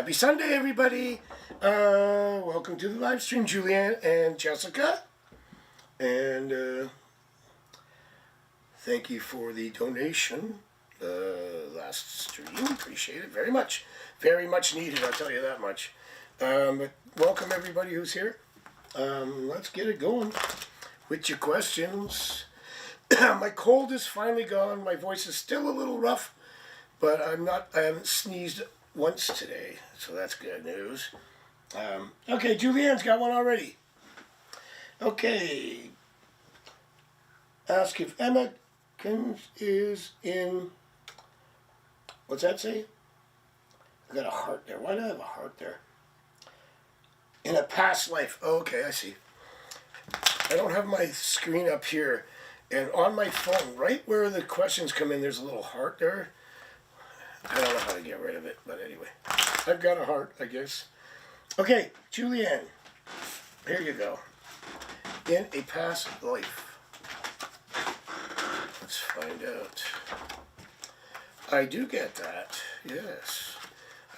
Happy Sunday, everybody. Welcome to the live stream, Julianne and Jessica. And thank you for the donation last stream. Appreciate it very much. Very much needed, I'll tell you that much. But welcome, everybody who's here. Let's get it going with your questions. My cold is finally gone. My voice is still a little rough, but I haven't sneezed once today, so that's good news. Okay, Julianne's got one already. Okay. Ask if Emma is in... What's that say? I got a heart there. Why do I have a heart there? In a past life. Oh, okay, I see. I don't have my screen up here. And on my phone, right where the questions come in, there's a little heart there. I don't know how to get rid of it, but anyway. I've got a heart, I guess. Okay, Julianne. Here you go. In a past life. Let's find out. I do get that. Yes.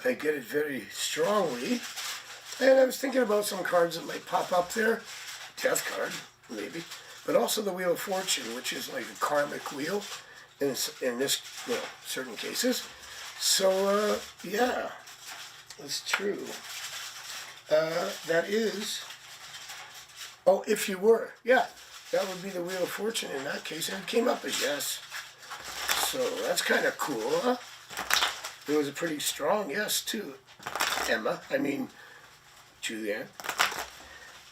I get it very strongly. And I was thinking about some cards that might pop up there. Death card, maybe. But also the Wheel of Fortune, which is like a karmic wheel in this, certain cases. So, yeah, that's true. That is, oh, if you were, yeah, that would be the Wheel of Fortune in that case, and it came up as yes. So that's kind of cool, huh? It was a pretty strong yes, too, Emma, Julianne.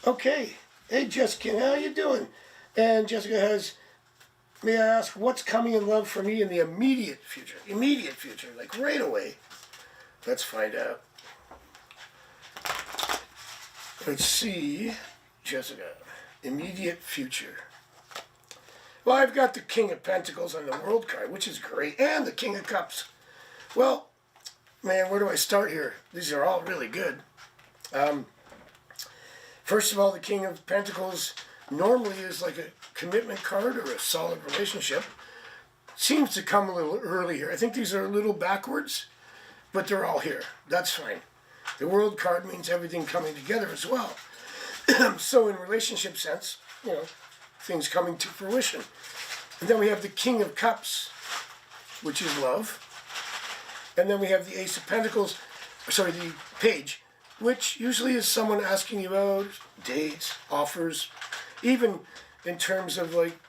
Okay, hey, Jessica, how you doing? And Jessica has... May I ask, what's coming in love for me in the immediate future? Immediate future, like right away. Let's find out. Let's see, Jessica. Immediate future. Well, I've got the King of Pentacles on the World card, which is great, and the King of Cups. Well, man, where do I start here? These are all really good. First of all, the King of Pentacles normally is like a commitment card or a solid relationship. Seems to come a little earlier. I think these are a little backwards, but they're all here. That's fine. The World card means everything coming together as well. So in relationship sense, things coming to fruition. And then we have the King of Cups, which is love. And then we have the Ace of Pentacles, the Page, which usually is someone asking you out, dates, offers, even in terms of like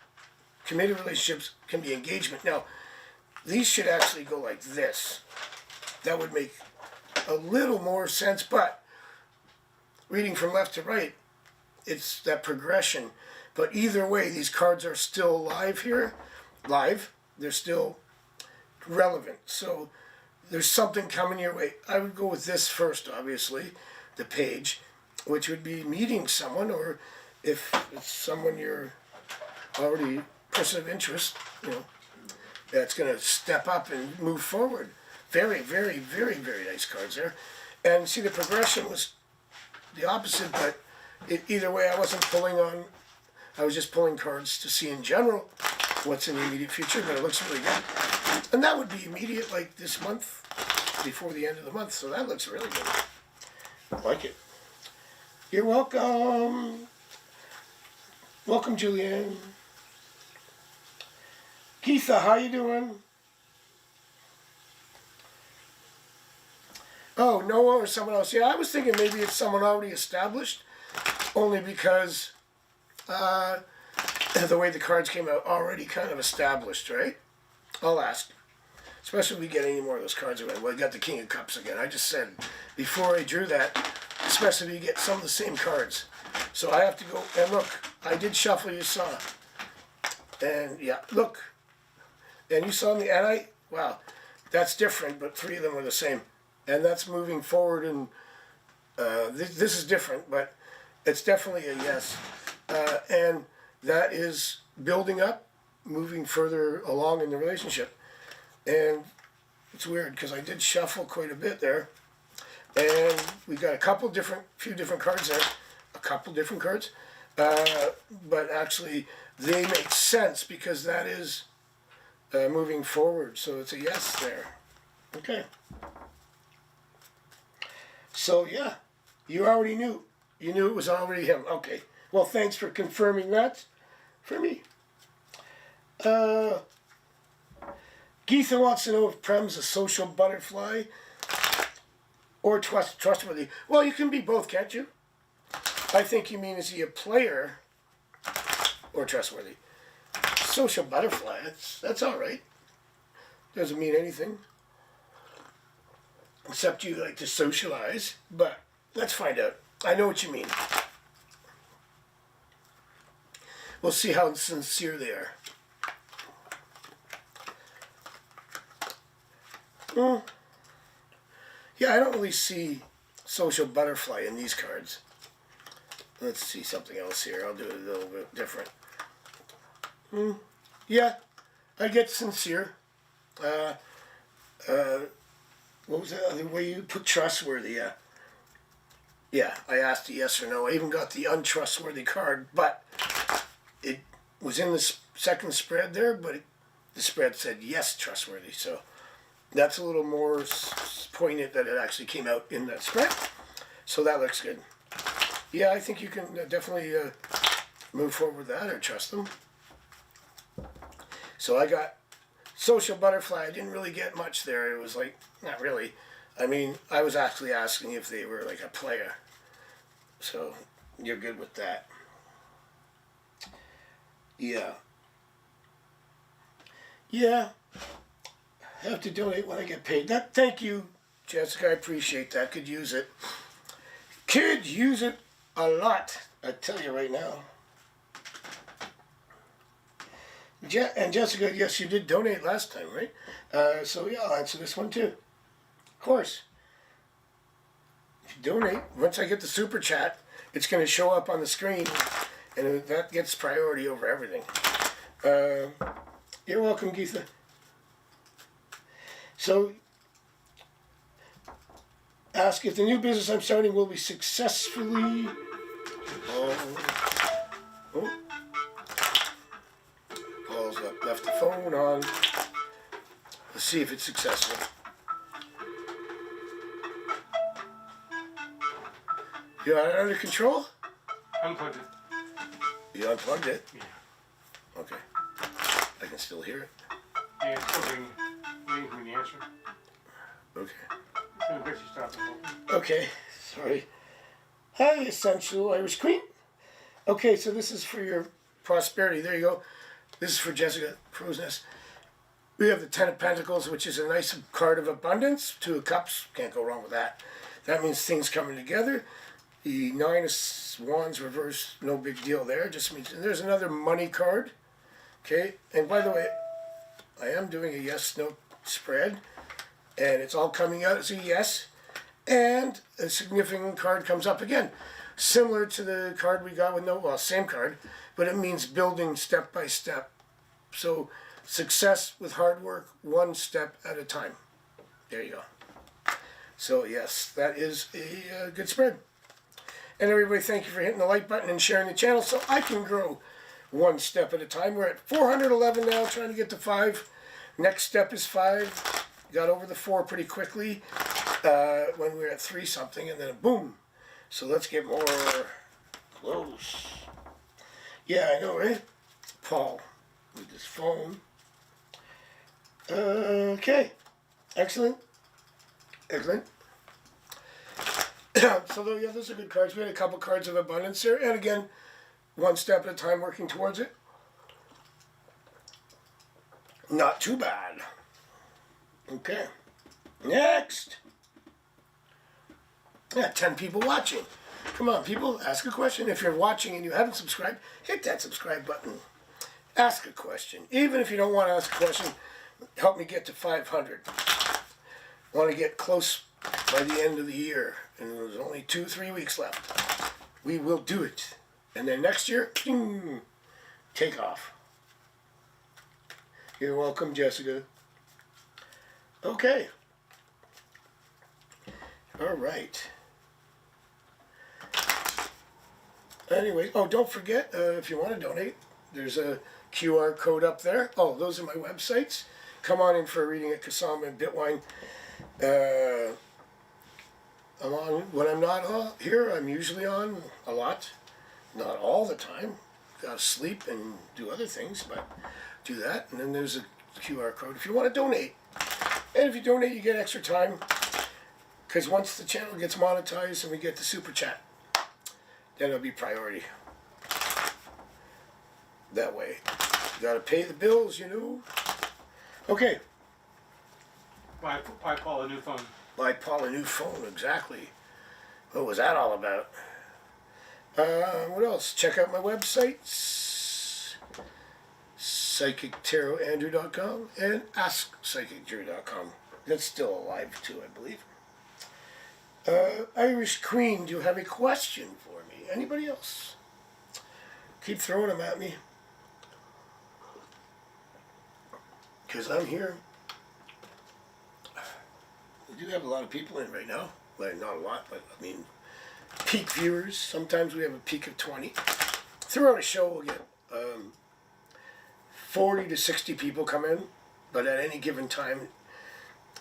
committed relationships can be engagement. Now, these should actually go like this. That would make a little more sense, but reading from left to right, it's that progression. But either way, these cards are still live here. Live. They're still relevant. So there's something coming your way. I would go with this first, obviously, the Page, which would be meeting someone, or if it's someone you're already person of interest, that's going to step up and move forward. Very, very, very, very nice cards there. And see, the progression was the opposite, but either way, I wasn't pulling on, I was just pulling cards to see in general what's in the immediate future, but it looks really good. And that would be immediate, like this month, before the end of the month, so that looks really good. I like it. You're welcome. Welcome, Julianne. Keitha, how you doing? Oh, Noah or someone else. Yeah, I was thinking maybe it's someone already established, only because the way the cards came out, already kind of established, right? I'll ask. Especially if we get any more of those cards around. Well, I got the King of Cups again. I just said, before I drew that, especially if you get some of the same cards. So I have to go, and look, I did shuffle, you saw. And yeah, look. And you saw me, and wow, that's different, but three of them are the same. And that's moving forward, and this is different, but it's definitely a yes. And that is building up, moving further along in the relationship. And it's weird, because I did shuffle quite a bit there. And we got few different cards there. A couple different cards. But actually, they make sense, because that is moving forward. So it's a yes there. Okay. So yeah, you already knew. You knew it was already him. Okay. Well, thanks for confirming that for me. Geetha wants to know if Prem's a social butterfly or trustworthy. Well, you can be both, can't you? I think you mean, is he a player or trustworthy? Social butterfly, that's all right. Doesn't mean anything. Except you like to socialize, but let's find out. I know what you mean. We'll see how sincere they are. Yeah, I don't really see social butterfly in these cards. Let's see something else here. I'll do it a little bit different. Yeah, I get sincere. What was the other way you put trustworthy? Yeah, I asked a yes or no. I even got the untrustworthy card, but it was in the second spread there, but the spread said yes, trustworthy. So that's a little more poignant that it actually came out in that spread. So that looks good. Yeah, I think you can definitely move forward with that or trust them. So I got social butterfly. I didn't really get much there. It was like, not really. I mean, I was actually asking if they were like a player. So you're good with that. Yeah. Yeah. I have to donate when I get paid. Thank you, Jessica. I appreciate that. Could use it. Could use it a lot. I tell you right now. And Jessica, yes, you did donate last time, right? So yeah, I'll answer this one too. Of course. If you donate, once I get the super chat, it's going to show up on the screen, and that gets priority over everything. You're welcome, Geetha. So, ask if the new business I'm starting will be successfully. Paul's left the phone on. Let's see if it's successful. You got it under control? Unplugged it. You unplugged it? Yeah. Okay. I can still hear it. Yeah, it's still waiting for the answer. Okay. It's gonna bet you stop it. Okay. Sorry. Hi, Essential Irish Queen. Okay, so this is for your prosperity. There you go. This is for Jessica Crowsnest. We have the Ten of Pentacles, which is a nice card of abundance. Two of Cups. Can't go wrong with that. That means things coming together. The Nine of Wands reverse, no big deal there. Just means, and there's another money card. Okay, and by the way, I am doing a yes/no spread, and it's all coming out as a yes. And a significant card comes up again, similar to the card we got with no, well, same card, but it means building step by step. So success with hard work, one step at a time. There you go. So yes, that is a good spread. And everybody, thank you for hitting the like button and sharing the channel so I can grow one step at a time. We're at 411 now, trying to get to 5. Next step is 5. Got over the 4 pretty quickly when we were at 3 something, and then boom. So let's get more close. Yeah, I know, right? Paul with his phone. Okay. Excellent. Excellent. So yeah, those are good cards. We had a couple cards of abundance there, and again, one step at a time, working towards it. Not too bad. Okay. Next. Yeah, 10 people watching. Come on, people, ask a question. If you're watching and you haven't subscribed, hit that subscribe button. Ask a question. Even if you don't want to ask a question, help me get to 500. I want to get close by the end of the year, and there's only 2-3 weeks left. We will do it. And then next year, take off. You're welcome, Jessica. Okay. All right. Anyway, oh, don't forget, if you want to donate, there's a QR code up there. Oh, those are my websites. Come on in for a reading at Kasama and Bitwine. I'm on when I'm not here. I'm usually on a lot, not all the time. Gotta sleep and do other things, but do that. And then there's a QR code if you want to donate. And if you donate, you get extra time. Because once the channel gets monetized and we get the super chat, then it'll be priority. That way. You gotta pay the bills, you know. Okay. Buy Paul a new phone. Buy Paul a new phone, exactly. What was that all about? What else? Check out my websites. PsychicTarotAndrew.com and AskPsychicDrew.com. That's still alive too, I believe. Irish Queen, do you have a question for me? Anybody else? Keep throwing them at me. Because I'm here. We do have a lot of people in right now. Well, not a lot, but I mean, peak viewers. Sometimes we have a peak of 20. Throughout a show, we'll get 40 to 60 people come in, but at any given time,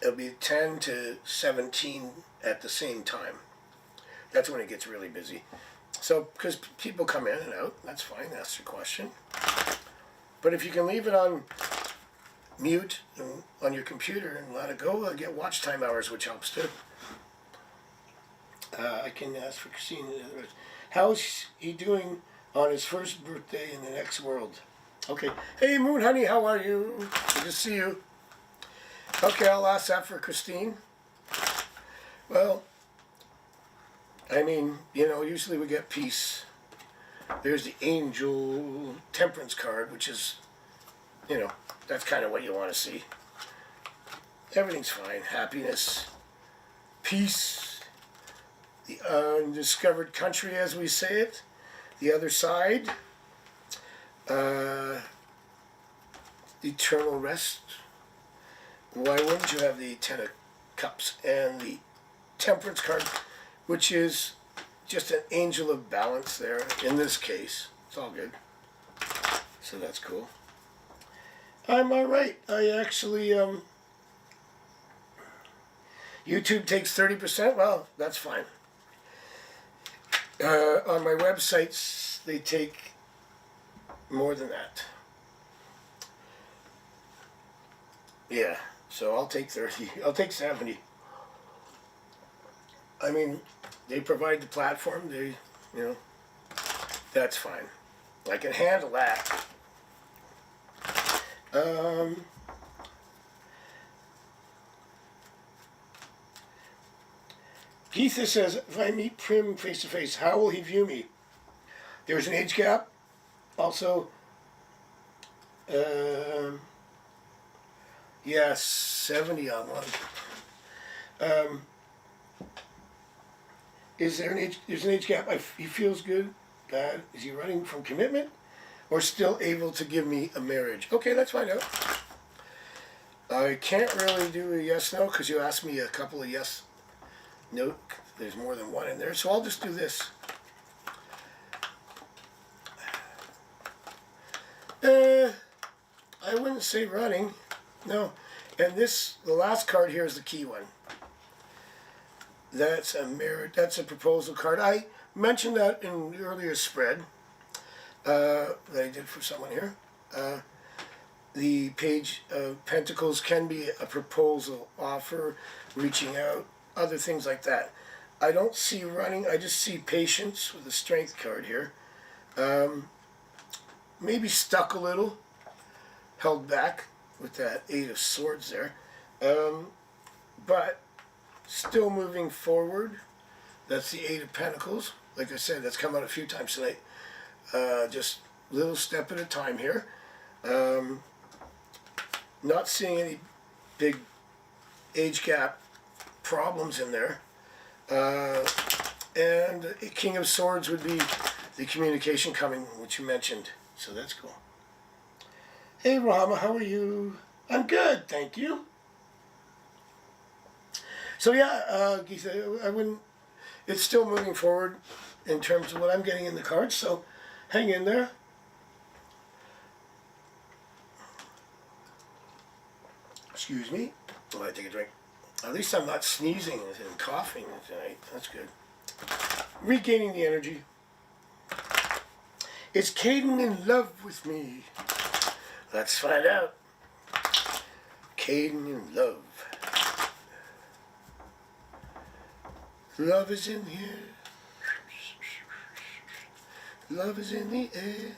it'll be 10 to 17 at the same time. That's when it gets really busy. So, because people come in and out, that's fine, that's your question. But if you can leave it on mute on your computer and let it go, I'll get watch time hours, which helps too. I can ask for Christine. How's he doing on his first birthday in the next world? Okay. Hey, Moon Honey, how are you? Good to see you. Okay, I'll ask that for Christine. Well, I mean, you know, usually we get peace. There's the Angel Temperance card, which is, you know, that's kind of what you want to see. Everything's fine. Happiness, peace, the undiscovered country, as we say it, the other side, eternal rest. Why wouldn't you have the Ten of Cups and the Temperance card, which is just an angel of balance there in this case. It's all good. So that's cool. I'm all right. I actually, YouTube takes 30%. Well, that's fine. On my websites, they take more than that. Yeah, so I'll take 30. I'll take 70. I mean, they provide the platform. They, you know, that's fine. I can handle that. Geetha says, if I meet Prim face to face, how will he view me? There's an age gap. Also, yes, 70 on one. Is there an age? There's an age gap. He feels good. Bad. Is he running from commitment, or still able to give me a marriage? Okay, let's find out. I can't really do a yes no because you asked me a couple of yes no. There's more than one in there, so I'll just do this. I wouldn't say running. No, and this the last card here is the key one. That's a marriage. That's a proposal card. I mentioned that in the earlier spread that I did for someone here. The Page of Pentacles can be a proposal, offer, reaching out, other things like that. I don't see running. I just see patience with the Strength card here. Maybe stuck a little, held back with that Eight of Swords there, but still moving forward. That's the Eight of Pentacles. Like I said, that's come out a few times tonight. Just little step at a time here. Not seeing any big age gap problems in there. And King of Swords would be the communication coming, which you mentioned. So that's cool. Hey Rama, how are you? I'm good, thank you. So yeah, Geetha, I wouldn't. It's still moving forward in terms of what I'm getting in the cards. So hang in there. Excuse me. While I take a drink. At least I'm not sneezing and coughing tonight. That's good. Regaining the energy. Is Caden in love with me? Let's find out. Caden in love. Love is in here. Love is in the air.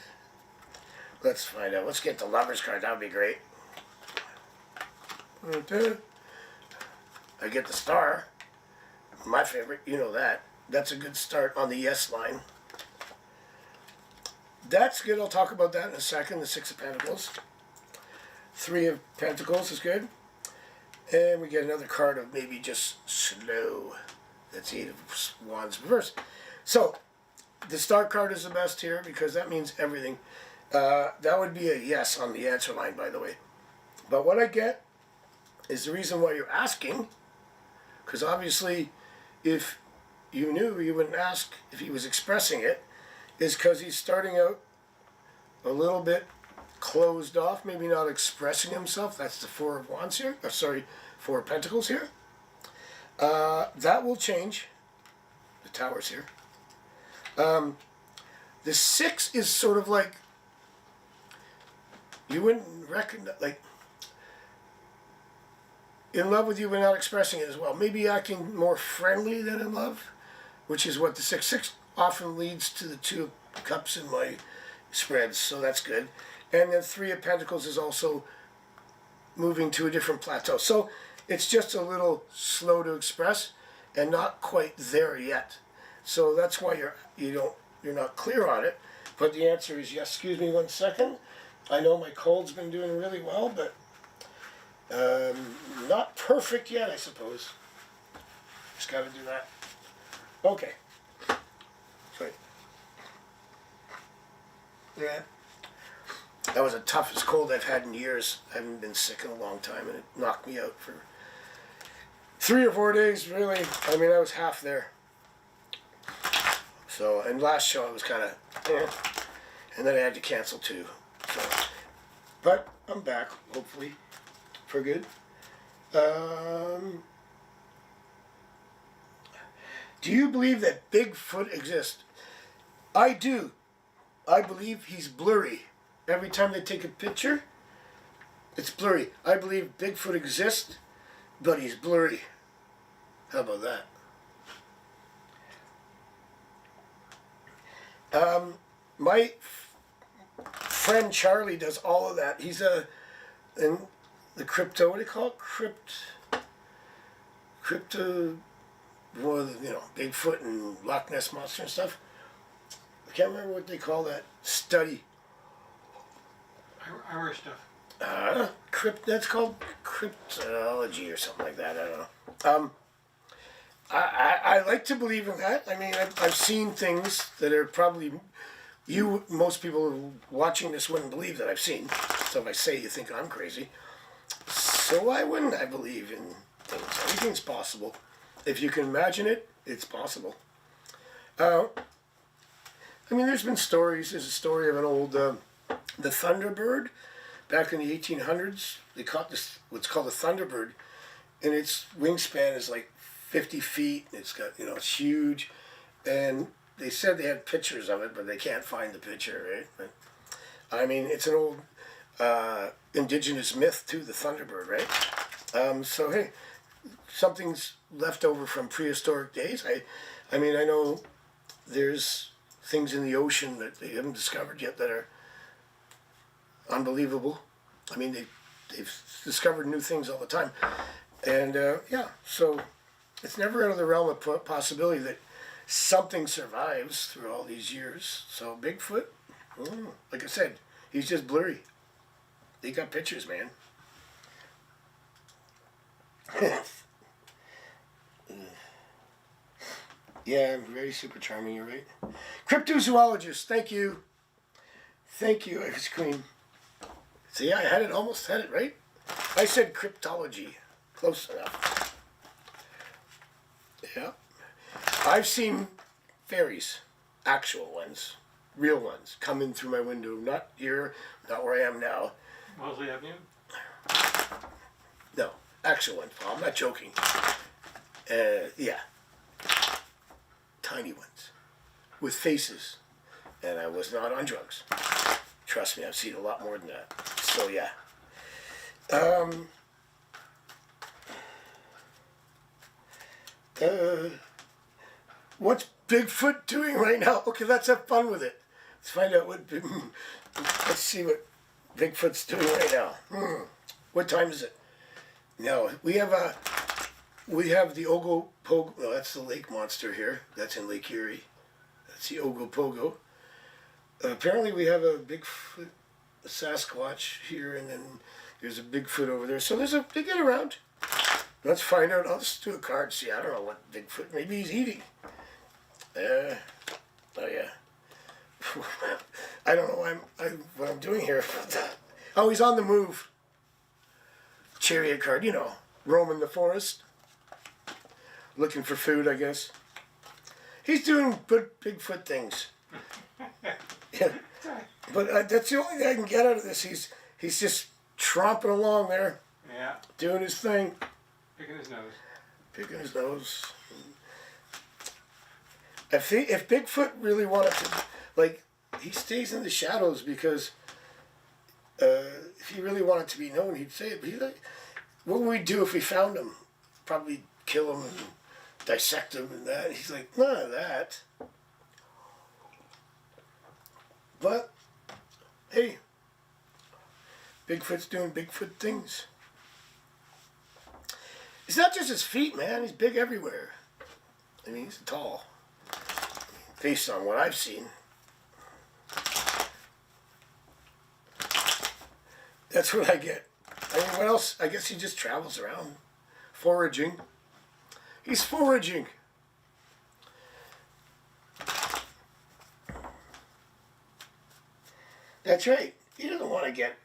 Let's find out. Let's get the lover's card. That would be great. Right there. I get the star. My favorite. You know that. That's a good start on the yes line. That's good. I'll talk about that in a second. The Six of Pentacles. Three of Pentacles is good. And we get another card of maybe just slow. That's Eight of Wands reversed. So, the star card is the best here because that means everything. That would be a yes on the answer line, by the way. But what I get is the reason why you're asking, because obviously if you knew, you wouldn't ask if he was expressing it, is because he's starting out a little bit closed off, maybe not expressing himself. That's the Four of Wands here. Four of Pentacles here. That will change. The Tower's here. The Six is sort of like, you wouldn't recognize, like, in love with you but not expressing it as well. Maybe acting more friendly than in love, which is what the 6-6 often leads to the Two of Cups in my spreads, so that's good. And then Three of Pentacles is also moving to a different plateau. So it's just a little slow to express and not quite there yet. So that's why you're not clear on it. But the answer is yes. Excuse me 1 second. I know my cold's been doing really well, but not perfect yet, I suppose. Just got to do that. Okay. Sorry. Yeah. That was the toughest cold I've had in years. I haven't been sick in a long time, and it knocked me out for 3 or 4 days, really. I mean, I was half there. So, and last show I was kind of, and then I had to cancel too. So, but I'm back, hopefully, for good. Do you believe that Bigfoot exists? I do. I believe he's blurry. Every time they take a picture, it's blurry. I believe Bigfoot exists, but he's blurry. How about that? My friend Charlie does all of that. He's in the crypto, what do you call it? Crypto, well, you know, Bigfoot and Loch Ness Monster and stuff. I can't remember what they call that study. Irish stuff. That's called cryptology or something like that. I don't know. I like to believe in that. I mean, I've seen things that are probably most people watching this wouldn't believe that I've seen. So if I say, you think I'm crazy. So why wouldn't I believe in things? Anything's possible. If you can imagine it, it's possible. I mean, there's been stories. There's a story of an old the Thunderbird back in the 1800s. They caught this what's called a Thunderbird, and its wingspan is like 50 feet. It's got, it's huge, and they said they had pictures of it, but they can't find the picture, right? But I mean, it's an old indigenous myth too, the Thunderbird, right? So hey, something's left over from prehistoric days. I mean, I know there's things in the ocean that they haven't discovered yet that are unbelievable. I mean, they've discovered new things all the time, and yeah, so it's never out of the realm of possibility that something survives through all these years. So Bigfoot, like I said, he's just blurry. They got pictures, man. Yeah, I'm very super charming, you're right. Cryptozoologist, thank you. Thank you, Ice Cream. See, I almost had it right. I said cryptology. Close enough. Yeah. I've seen fairies, actual ones, real ones, come in through my window. Not here, not where I am now. Mosley Avenue? No, actual ones, Paul. I'm not joking. Yeah. Tiny ones. With faces. And I was not on drugs. Trust me, I've seen a lot more than that. So, yeah. What's Bigfoot doing right now? Okay, let's have fun with it. Let's find out let's see what Bigfoot's doing right now. What time is it? No, we have the Ogopogo. No, that's the lake monster here. That's in Lake Erie. That's the Ogopogo. Apparently we have a Bigfoot, a Sasquatch here, and then there's a Bigfoot over there. So they get around. Let's find out. I'll just do a card. See, I don't know what Bigfoot. Maybe he's eating. Oh yeah. I don't know what I'm doing here. Oh, he's on the move. Chariot card, roaming the forest, looking for food, I guess. He's doing good Bigfoot things. Yeah. But that's the only thing I can get out of this. He's just tromping along there. Yeah. Doing his thing. Picking his nose. Picking his nose. If Bigfoot really wanted to, he stays in the shadows because if he really wanted to be known, he'd say it. But what would we do if we found him? Probably kill him and dissect him and that. He's like, none of that. But, hey, Bigfoot's doing Bigfoot things. It's not just his feet, man. He's big everywhere. I mean, he's tall. Based on what I've seen. That's what I get. I mean, what else? I guess he just travels around. Foraging. He's foraging. That's right. He doesn't want to get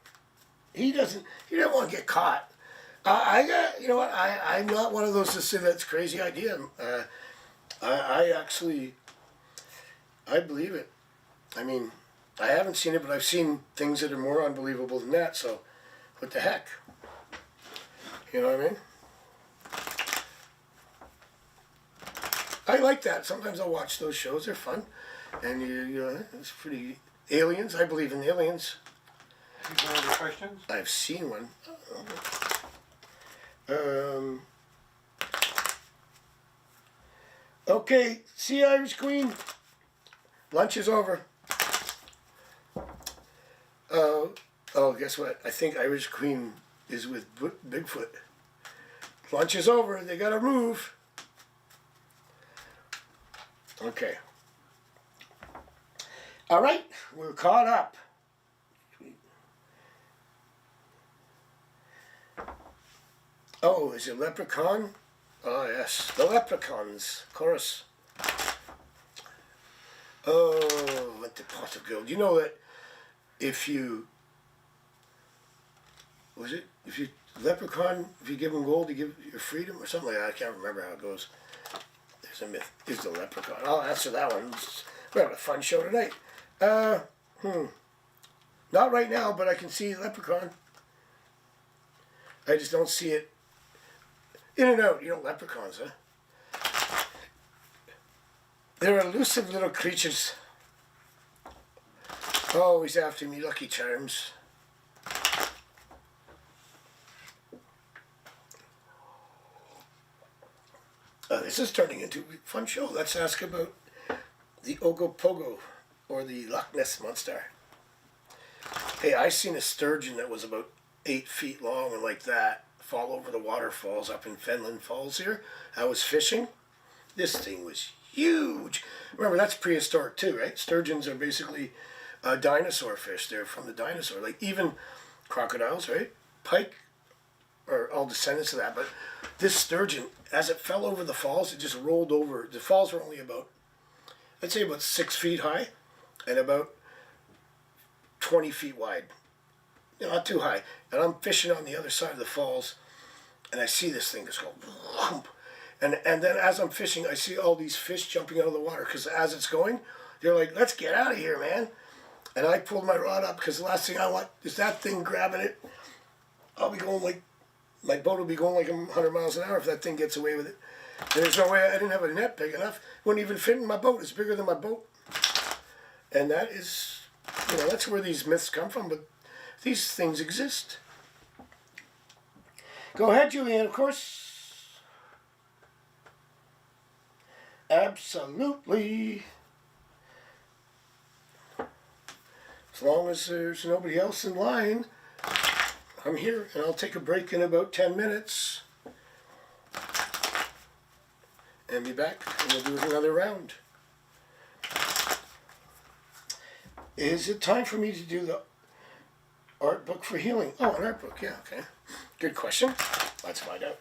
caught. You know what? I'm not one of those to say that's a crazy idea. I believe it. I mean, I haven't seen it, but I've seen things that are more unbelievable than that, so what the heck? You know what I mean? I like that. Sometimes I'll watch those shows. They're fun. And, it's pretty... Aliens. I believe in aliens. Have you got other questions? I've seen one. Okay. See you, Irish Queen. Lunch is over. Guess what? I think Irish Queen is with Bigfoot. Lunch is over. They gotta move. Okay. All right. We're caught up. Oh, is it Leprechaun? Oh, yes. The Leprechauns. Of course. Oh, what the pot of gold. You know that if you Leprechaun, if you give him gold, you give your freedom or something like that. I can't remember how it goes. There's a myth. Is the Leprechaun. I'll answer that one. We're having a fun show tonight. Not right now, but I can see Leprechaun. I just don't see it in and out. Leprechauns, huh? They're elusive little creatures. Always after me, Lucky Charms. This is turning into a fun show. Let's ask about the Ogopogo, or the Loch Ness Monster. Hey, I seen a sturgeon that was about 8 feet long and like that fall over the waterfalls up in Fenland Falls here. I was fishing. This thing was huge. Remember, that's prehistoric too, right? Sturgeons are basically dinosaur fish. They're from the dinosaur. Like even crocodiles, right? Pike are all descendants of that. But this sturgeon, as it fell over the falls, it just rolled over. The falls were only about, I'd say about 6 feet high and about 20 feet wide. Not too high. And I'm fishing on the other side of the falls, and I see this thing just go whoomp. And then as I'm fishing, I see all these fish jumping out of the water, because as it's going, they're like, let's get out of here, man. And I pulled my rod up, because the last thing I want is that thing grabbing it. I'll be going like my boat will be going like 100 miles an hour if that thing gets away with it. And there's no way, I didn't have a net big enough. Wouldn't even fit in my boat. It's bigger than my boat. And that is, that's where these myths come from, but these things exist. Go ahead, Julianne, of course. Absolutely. As long as there's nobody else in line, I'm here, and I'll take a break in about 10 minutes. And be back, and we'll do another round. Is it time for me to do the art book for healing? Oh, an art book, yeah, okay. Good question. Let's find out.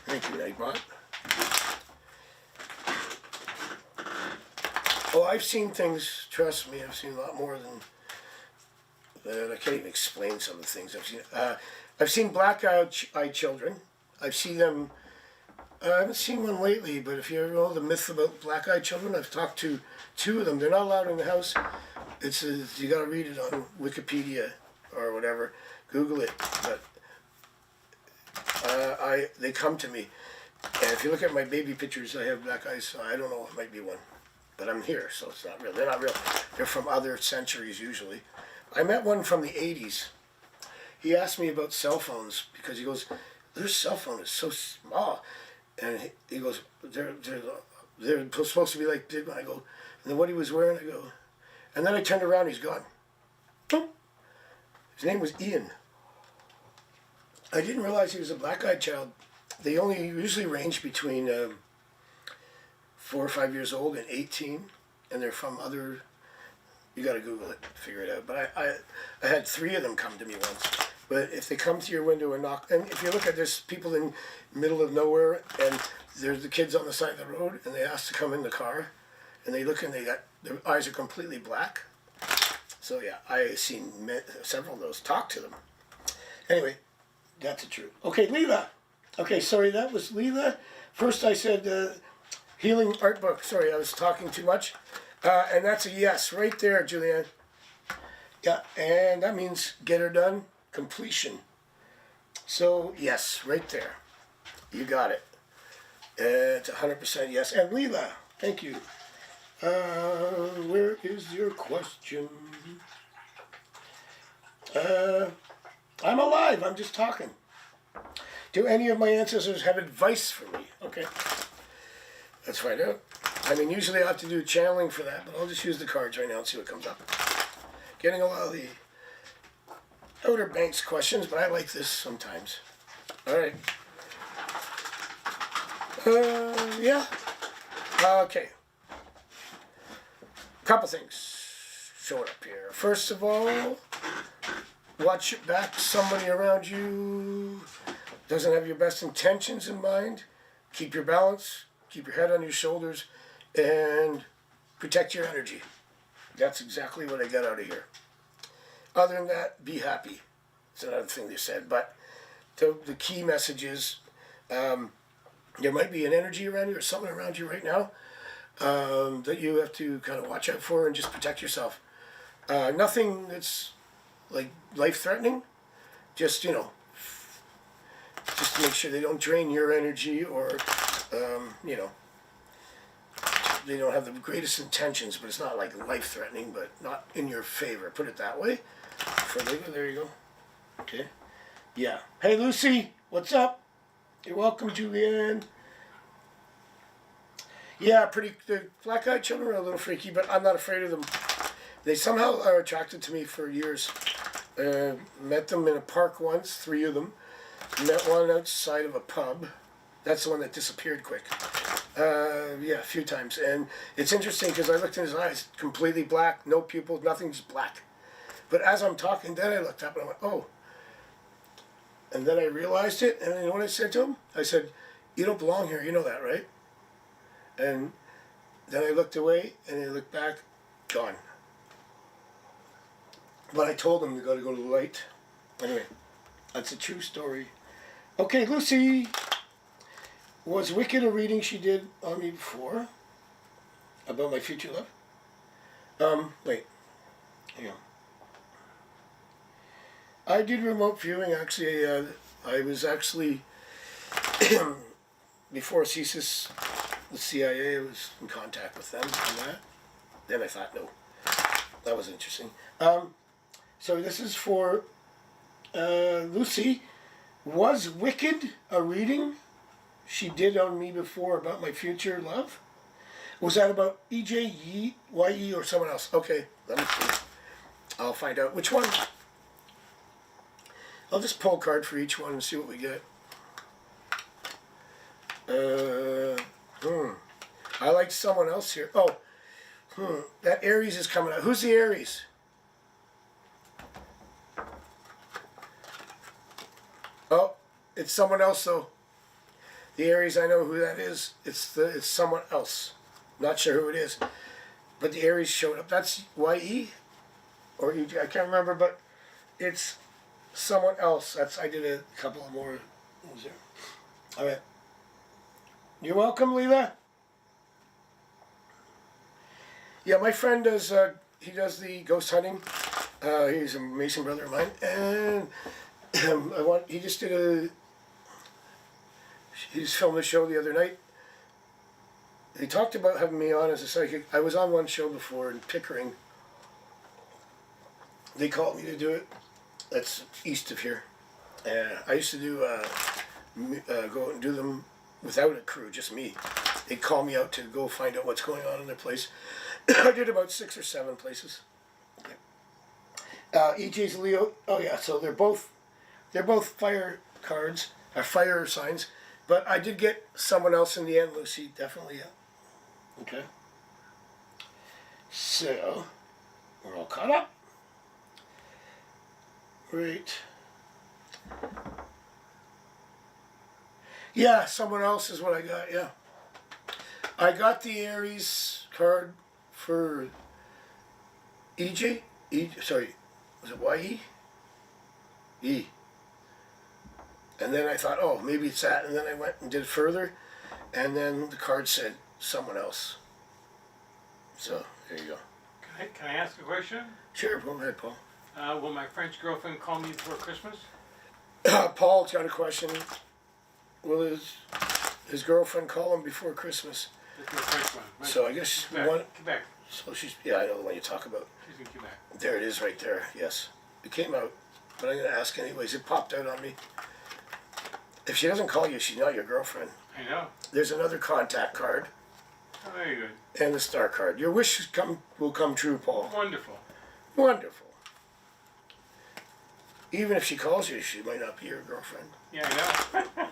Thank you, Nightbot. Oh, I've seen things, trust me, I've seen a lot more than I can't even explain some of the things I've seen. I've seen black-eyed children. I've seen them, I haven't seen one lately, but if you ever know the myth about black-eyed children, I've talked to 2 of them. They're not allowed in the house. You gotta read it on Wikipedia or whatever. Google it. But they come to me. And if you look at my baby pictures, I have black eyes, so I don't know, it might be one. But I'm here, so it's not real. They're not real. They're from other centuries, usually. I met one from the 80s. He asked me about cell phones, because he goes, their cell phone is so small. And he goes, they're supposed to be like big. I go, and then what he was wearing, I go, and then I turned around, he's gone. Boom. His name was Ian. I didn't realize he was a black-eyed child. They only usually range between 4 or 5 years old and 18, and they're from other, you gotta Google it, figure it out. But I had 3 of them come to me once. But if they come to your window and knock, and if you look at, there's people in the middle of nowhere, and there's the kids on the side of the road, and they ask to come in the car, and they look and their eyes are completely black. So yeah, I've seen several of those. Talk to them. Anyway, that's the truth. Okay, Leela. Okay, sorry, that was Leela. First I said healing art book. Sorry, I was talking too much. And that's a yes right there, Julianne. Yeah, and that means get her done, completion. So yes, right there. You got it. It's 100% yes. And Leela, thank you. Where is your question? I'm alive, I'm just talking. Do any of my ancestors have advice for me? Okay, let's find out. I mean, usually I have to do channeling for that, but I'll just use the cards right now and see what comes up. Getting a lot of the Outer Banks questions, but I like this sometimes. All right. Yeah. Okay. Couple things showing up here. First of all, watch your back. Somebody around you doesn't have your best intentions in mind. Keep your balance. Keep your head on your shoulders, and protect your energy. That's exactly what I got out of here. Other than that, be happy. It's another thing they said. But the key message is there might be an energy around you or something around you right now that you have to kind of watch out for and just protect yourself. Nothing that's like life-threatening. Just, just to make sure they don't drain your energy or, they don't have the greatest intentions, but it's not like life-threatening, but not in your favor. Put it that way. There you go. Okay. Yeah. Hey, Lucy, what's up? You're welcome, Julianne. Yeah, the black-eyed children are a little freaky, but I'm not afraid of them. They somehow are attracted to me for years. Met them in a park once, 3 of them. Met one outside of a pub. That's the one that disappeared quick. Yeah, a few times. And it's interesting because I looked in his eyes, completely black, no pupils, nothing, just black. But as I'm talking, then I looked up and I went, oh. And then I realized it, and you know what I said to him? I said, you don't belong here, you know that, right? And then I looked away, and he looked back, gone. But I told him to go to the light. Anyway, that's a true story. Okay, Lucy. Was Wicked a reading she did on me before? About my future love? Wait. Hang I did remote viewing, actually. I was actually, before CSIS, the CIA, was in contact with them on that. Then I thought, no, that was interesting. So this is for Lucy. Was Wicked a reading she did on me before about my future love? Was that about EJYE or someone else? Okay, let me see. I'll find out which one. I'll just pull a card for each one and see what we get. I like someone else here. Oh, that Aries is coming out. Who's the Aries? Oh, it's someone else though. The Aries, I know who that is. It's someone else. Not sure who it is, but the Aries showed up. That's YE or EJ. I can't remember, but it's someone else. I did a couple of more. What was there? All right. You're welcome, Leela. Yeah, my friend does. He does the ghost hunting. He's a Mason brother of mine, and he just did a. He just filmed a show the other night. He talked about having me on as a psychic. I was on one show before in Pickering. They called me to do it. That's east of here. I used to do go and do them without a crew, just me. They'd call me out to go find out what's going on in their place. I did about 6 or 7 places. EJ's Leo. Oh yeah, so they're both fire cards, or fire signs. But I did get someone else in the end, Lucy. Definitely, yeah. Okay. So we're all caught up. Great. Yeah, someone else is what I got, yeah. I got the Aries card for EJ. Sorry, was it YE? E. And then I thought, oh, maybe it's that. And then I went and did further. And then the card said someone else. So, there you go. Can I ask a question? Sure, go ahead, Paul. Will my French girlfriend call me before Christmas? Paul's got a question. Will his girlfriend call him before Christmas? That's my French one. Right? So I guess Quebec. So she's, yeah, I know the one you talk about. She's in Quebec. There it is right there, yes. It came out, but I'm going to ask anyways. It popped out on me. If she doesn't call you, she's not your girlfriend. I know. There's another contact card. Oh, very good. And the star card. Your wish will come true, Paul. Wonderful. Wonderful. Even if she calls you, she might not be your girlfriend. Yeah, I know.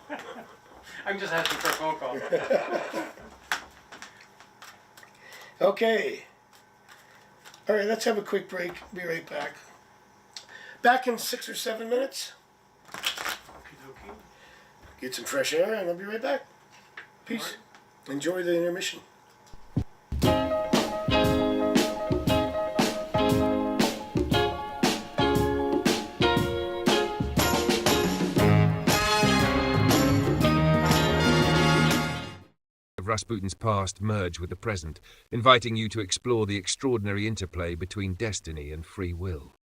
I'm just asking for a phone call. Okay. All right, let's have a quick break. Be right back. Back in 6 or 7 minutes. Okie dokie. Get some fresh air, and I'll be right back. Peace. Right. Enjoy the intermission. Rasputin's past merge with the present, inviting you to explore the extraordinary interplay between destiny and free will.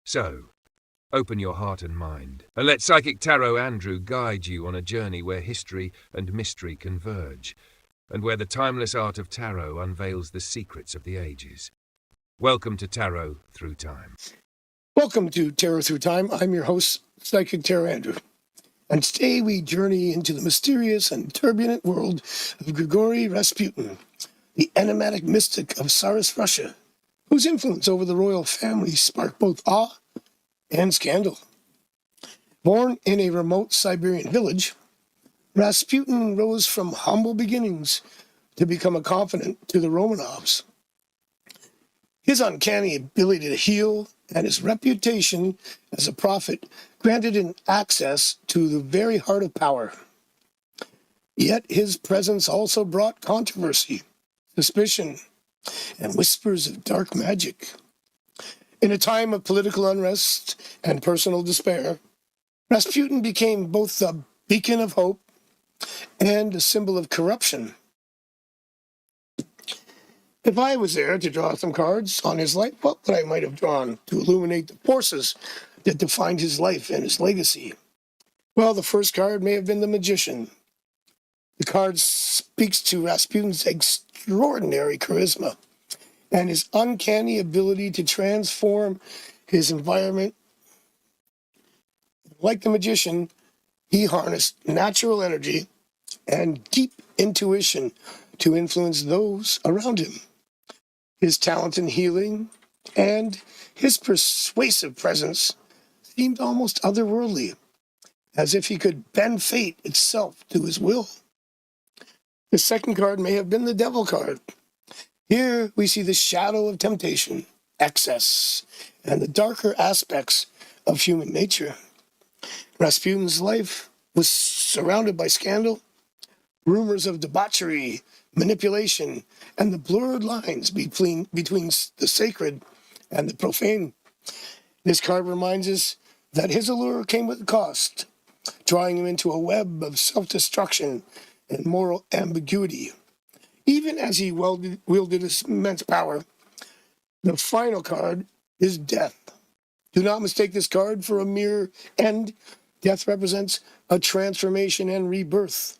So, open your heart and mind, and let Psychic Tarot Andrew guide you on a journey where history and mystery converge, and where the timeless art of tarot unveils the secrets of the ages. Welcome to Tarot Through Time. Welcome to Tarot Through Time. I'm your host, Psychic Tarot Andrew. And today we journey into the mysterious and turbulent world of Grigory Rasputin, the enigmatic mystic of Tsarist Russia, whose influence over the royal family sparked both awe and scandal. Born in a remote Siberian village, Rasputin rose from humble beginnings to become a confidant to the Romanovs. His uncanny ability to heal and his reputation as a prophet granted him access to the very heart of power. Yet his presence also brought controversy, suspicion, and whispers of dark magic. In a time of political unrest and personal despair, Rasputin became both a beacon of hope and a symbol of corruption. If I was there to draw some cards on his life, what would I might have drawn to illuminate the forces that defined his life and his legacy? Well, the first card may have been the Magician. The card speaks to Rasputin's extraordinary charisma and his uncanny ability to transform his environment. Like the Magician, he harnessed natural energy and deep intuition to influence those around him. His talent in healing and his persuasive presence seemed almost otherworldly, as if he could bend fate itself to his will. The second card may have been the Devil card. Here we see the shadow of temptation, excess, and the darker aspects of human nature. Rasputin's life was surrounded by scandal, rumors of debauchery, manipulation, and the blurred lines between the sacred and the profane. This card reminds us that his allure came with a cost, drawing him into a web of self-destruction and moral ambiguity. Even as he wielded his immense power, the final card is death. Do not mistake this card for a mere end. Death represents a transformation and rebirth.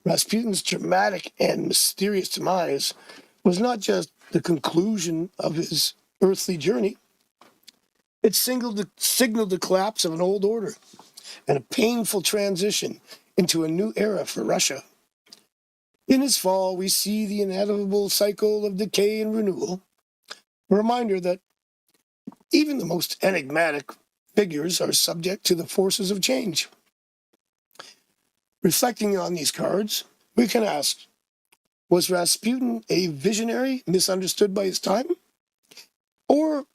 Rasputin's dramatic and mysterious demise was not just the conclusion of his earthly journey. It signaled the collapse of an old order and a painful transition into a new era for Russia. In his fall, we see the inevitable cycle of decay and renewal, a reminder that even the most enigmatic figures are subject to the forces of change. Reflecting on these cards, we can ask, was Rasputin a visionary misunderstood by his time? Or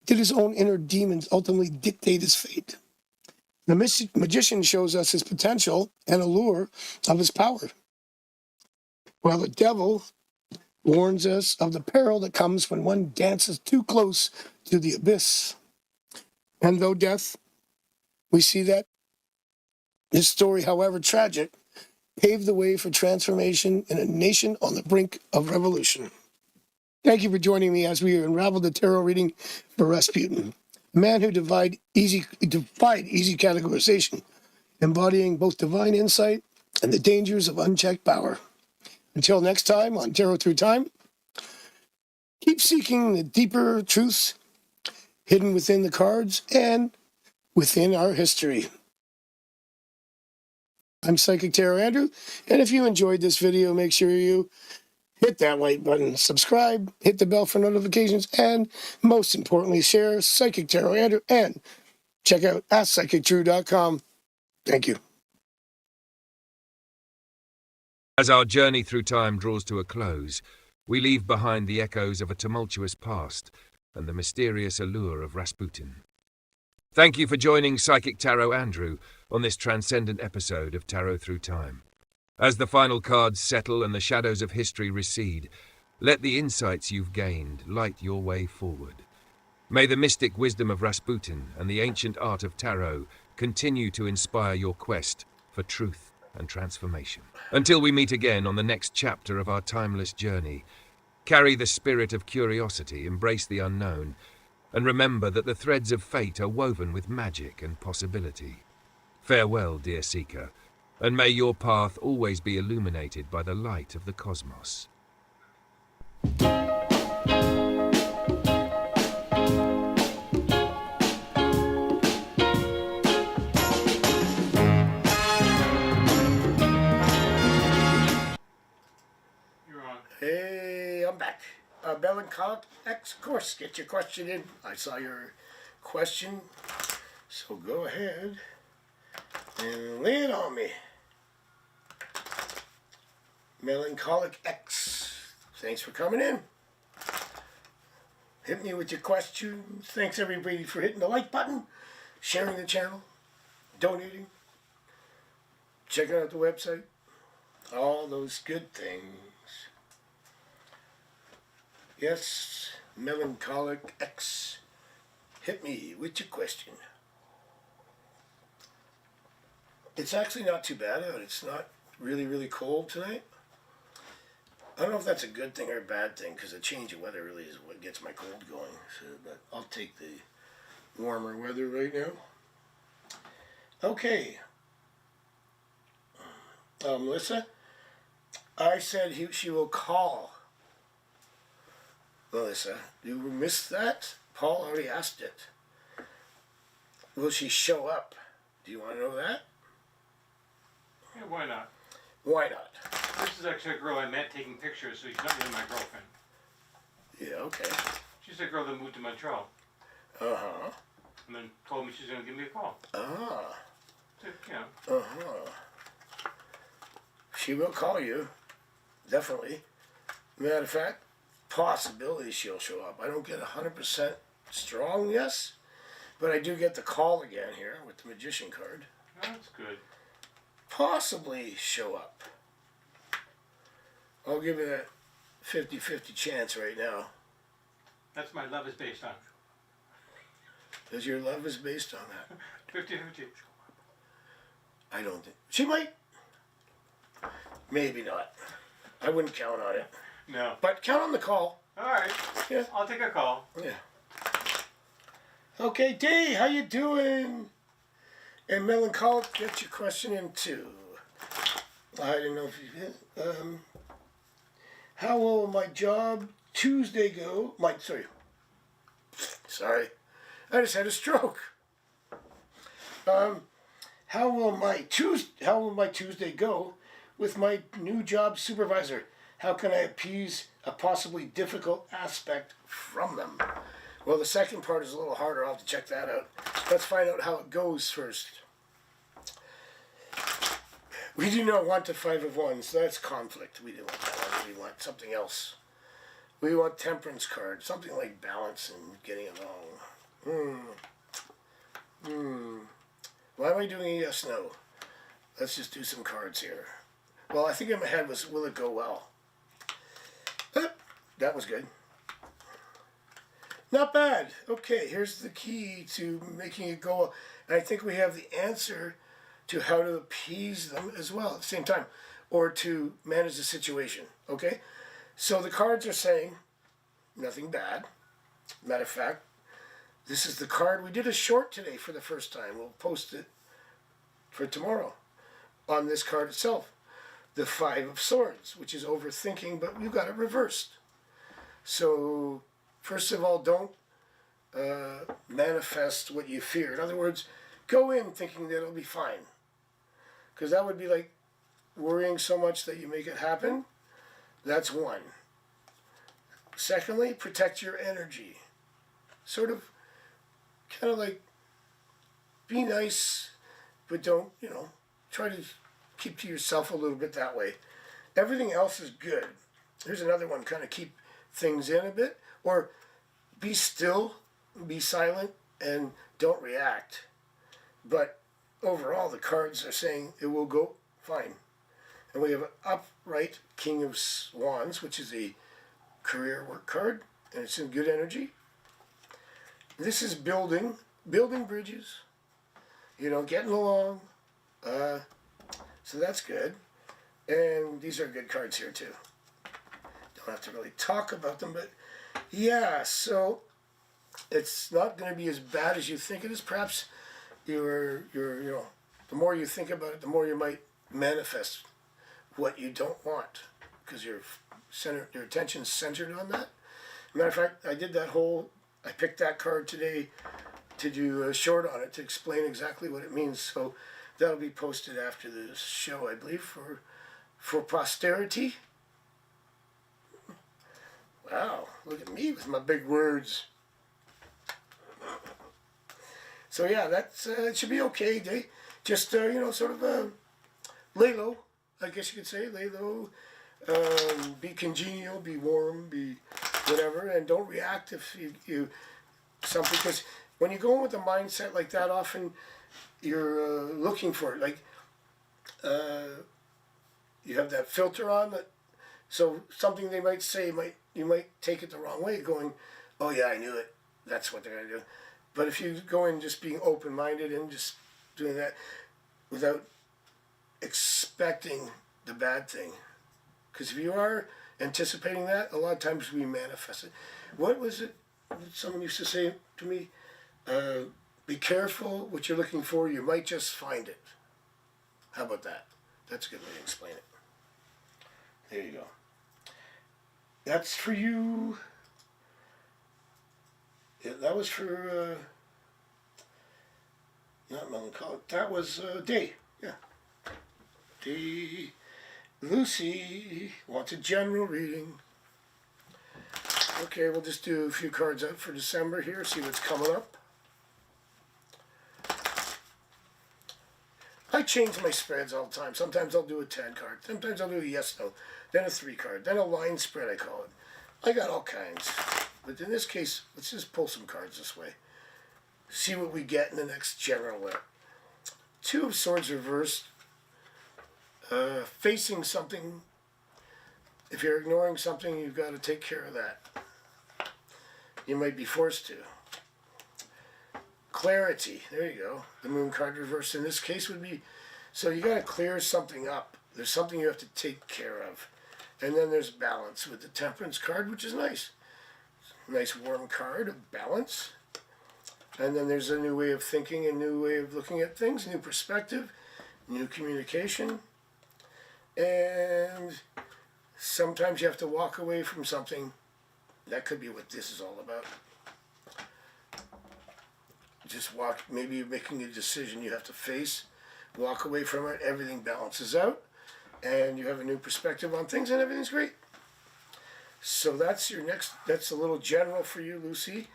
did his own inner demons ultimately dictate his fate? The Magician shows us his potential and allure of his power, while the Devil warns us of the peril that comes when one dances too close to the abyss. And though death, we see that his story, however tragic, paved the way for transformation in a nation on the brink of revolution. Thank you for joining me as we unravel the tarot reading for Rasputin, a man who defied easy categorization, embodying both divine insight and the dangers of unchecked power. Until next time on Tarot Through Time, keep seeking the deeper truths hidden within the cards and within our history. I'm Psychic Tarot Andrew, and if you enjoyed this video, make sure you hit that like button, subscribe, hit the bell for notifications, and most importantly, share Psychic Tarot Andrew, and check out AskPsychicTrue.com. Thank you. As our journey through time draws to a close, we leave behind the echoes of a tumultuous past and the mysterious allure of Rasputin. Thank you for joining Psychic Tarot Andrew on this transcendent episode of Tarot Through Time. As the final cards settle and the shadows of history recede, let the insights you've gained light your way forward. May the mystic wisdom of Rasputin and the ancient art of tarot continue to inspire your quest for truth and transformation. Until we meet again on the next chapter of our timeless journey, carry the spirit of curiosity, embrace the unknown, and remember that the threads of fate are woven with magic and possibility. Farewell, dear seeker, and may your path always be illuminated by the light of the cosmos. You're on. Hey, I'm back. Melancholic X, of course, get your question in. I saw your question, so go ahead and lay it on me. Melancholic X, thanks for coming in. Hit me with your questions. Thanks everybody for hitting the like button, sharing the channel, donating, checking out the website, all those good things. Yes, Melancholic X, hit me with your question. It's actually not too bad out. It's not really cold tonight. I don't know if that's a good thing or a bad thing, because the change of weather really is what gets my cold going. So, but I'll take the warmer weather right now. Okay. Melissa, I said she will call. Melissa, you missed that? Paul already asked it. Will she show up? Do you want to know that? Yeah, why not? Why not? This is actually a girl I met taking pictures, so she's not really my girlfriend. Yeah, okay. She's a girl that moved to Montreal. Uh-huh. And then told me she's going to give me a call. Ah. So, you know. Uh-huh. She will call you. Definitely. Matter of fact, possibility she'll show up. I don't get 100% strong yes, but I do get the call again here with the magician card. That's good. Possibly show up. I'll give it a 50-50 chance right now. That's my love is based on. Because your love is based on that. 50-50. I don't think. She might. Maybe not. I wouldn't count on it. No. But count on the call. All right. Yeah. I'll take a call. Yeah. Okay, Dee, how you doing? And Melancholic, get your question in too. I don't know if you how will my job Tuesday go? Sorry. I just had a stroke. How will my Tuesday go with my new job supervisor? How can I appease a possibly difficult aspect from them? Well, the second part is a little harder. I'll have to check that out. Let's find out how it goes first. We do not want the 5 of Wands. That's conflict. We don't want that one. We want something else. We want Temperance card. Something like balance and getting along. Why am I doing a yes, no? Let's just do some cards here. Well, I think in my head was, will it go well? That was good. Not bad. Okay, here's the key to making it go well. And I think we have the answer to how to appease them as well at the same time, or to manage the situation. Okay? So the cards are saying nothing bad. Matter of fact, this is the card. We did a short today for the first time. We'll post it for tomorrow on this card itself. The 5 of Swords, which is overthinking, but we've got it reversed. So, first of all, don't manifest what you fear. In other words, go in thinking that it'll be fine. Because that would be like worrying so much that you make it happen. That's one. Secondly, protect your energy. Sort of, kind of like, be nice, but don't, try to keep to yourself a little bit that way. Everything else is good. Here's another one, kind of keep things in a bit, or be still, be silent, and don't react. But overall, the cards are saying it will go fine. And we have an upright King of Wands, which is a career work card, and it's in good energy. This is building bridges, getting along. So that's good. And these are good cards here too. Don't have to really talk about them, but yeah, so it's not going to be as bad as you think it is. Perhaps the more you think about it, the more you might manifest what you don't want, because your attention's centered on that. Matter of fact, I picked that card today to do a short on it to explain exactly what it means. So that'll be posted after the show, I believe, for posterity. Wow, look at me with my big words. So yeah, that's it should be okay. They just sort of lay low, I guess you could say, lay low. Be congenial, be warm, be whatever, and don't react if you something, because when you go in with a mindset like that, often you're looking for it. Like you have that filter on that, so something they might say you might take it the wrong way, going, "Oh yeah, I knew it. That's what they're gonna do." But if you go in just being open-minded and just doing that without expecting the bad thing, because if you are anticipating that, a lot of times we manifest it. What was it someone used to say to me? Be careful what you're looking for. You might just find it. How about that? That's a good way to explain it. There you go. That's for you. Yeah, that was for, not melancholic. That was Day. Yeah. Day. Lucy wants a general reading. Okay, we'll just do a few cards out for December here, see what's coming up. I change my spreads all the time. Sometimes I'll do a 10 card. Sometimes I'll do a yes, no. Then a 3 card. Then a line spread, I call it. I got all kinds. But in this case, let's just pull some cards this way. See what we get in the next general way. 2 of Swords reversed. Facing something. If you're ignoring something, you've got to take care of that. You might be forced to. Clarity. There you go. The Moon card reversed in this case would be, so you got to clear something up. There's something you have to take care of. And then there's balance with the Temperance card, which is nice. Nice warm card of balance. And then there's a new way of thinking, a new way of looking at things, new perspective, new communication. And sometimes you have to walk away from something. That could be what this is all about. Just walk, maybe you're making a decision you have to face, walk away from it, everything balances out, and you have a new perspective on things, and everything's great. So that's your next, that's a little general for you, Lucy,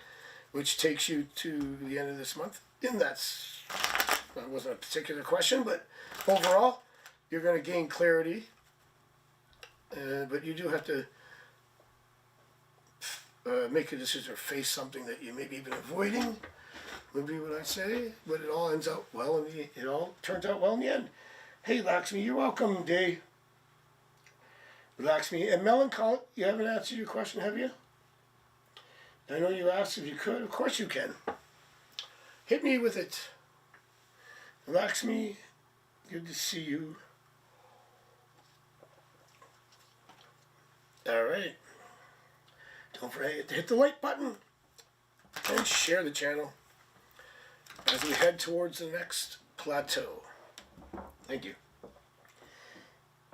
which takes you to the end of this month. And that wasn't a particular question, but overall, you're going to gain clarity, but you do have to make a decision or face something that you maybe been avoiding, would be what I say, but it all ends out well, and it all turns out well in the end. Hey, Lakshmi, you're welcome, Day. Lakshmi, and melancholic, you haven't answered your question, have you? I know you asked if you could. Of course you can. Hit me with it. Lakshmi, good to see you. All right. Don't forget to hit the like button and share the channel as we head towards the next plateau. Thank you.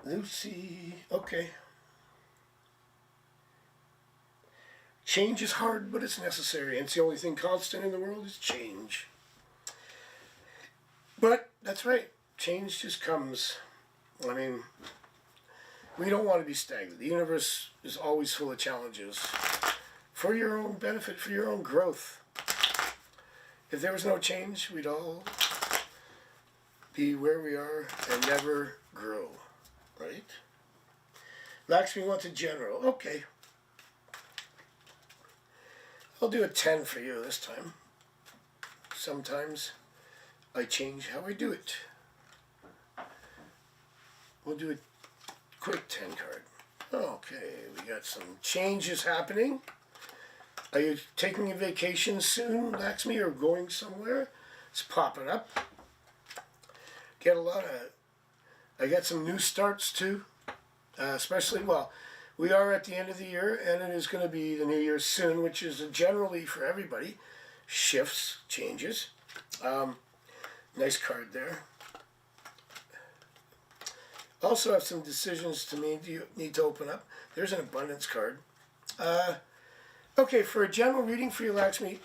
Lucy, okay. Change is hard, but it's necessary. And it's the only thing constant in the world is change. But that's right. Change just comes. I mean, we don't want to be stagnant. The universe is always full of challenges for your own benefit, for your own growth. If there was no change, we'd all be where we are and never grow, right? Lakshmi wants a general. Okay. I'll do a 10 for you this time. Sometimes I change how I do it. We'll do a quick 10 card. Okay, we got some changes happening. Are you taking a vacation soon, Lakshmi, or going somewhere? It's popping up. I got some new starts too, especially, well, we are at the end of the year, and it is going to be the New Year soon, which is generally for everybody, shifts, changes. Nice card there. Also have some decisions to need to open up. There's an abundance card. Okay, for a general reading for you, Lakshmi,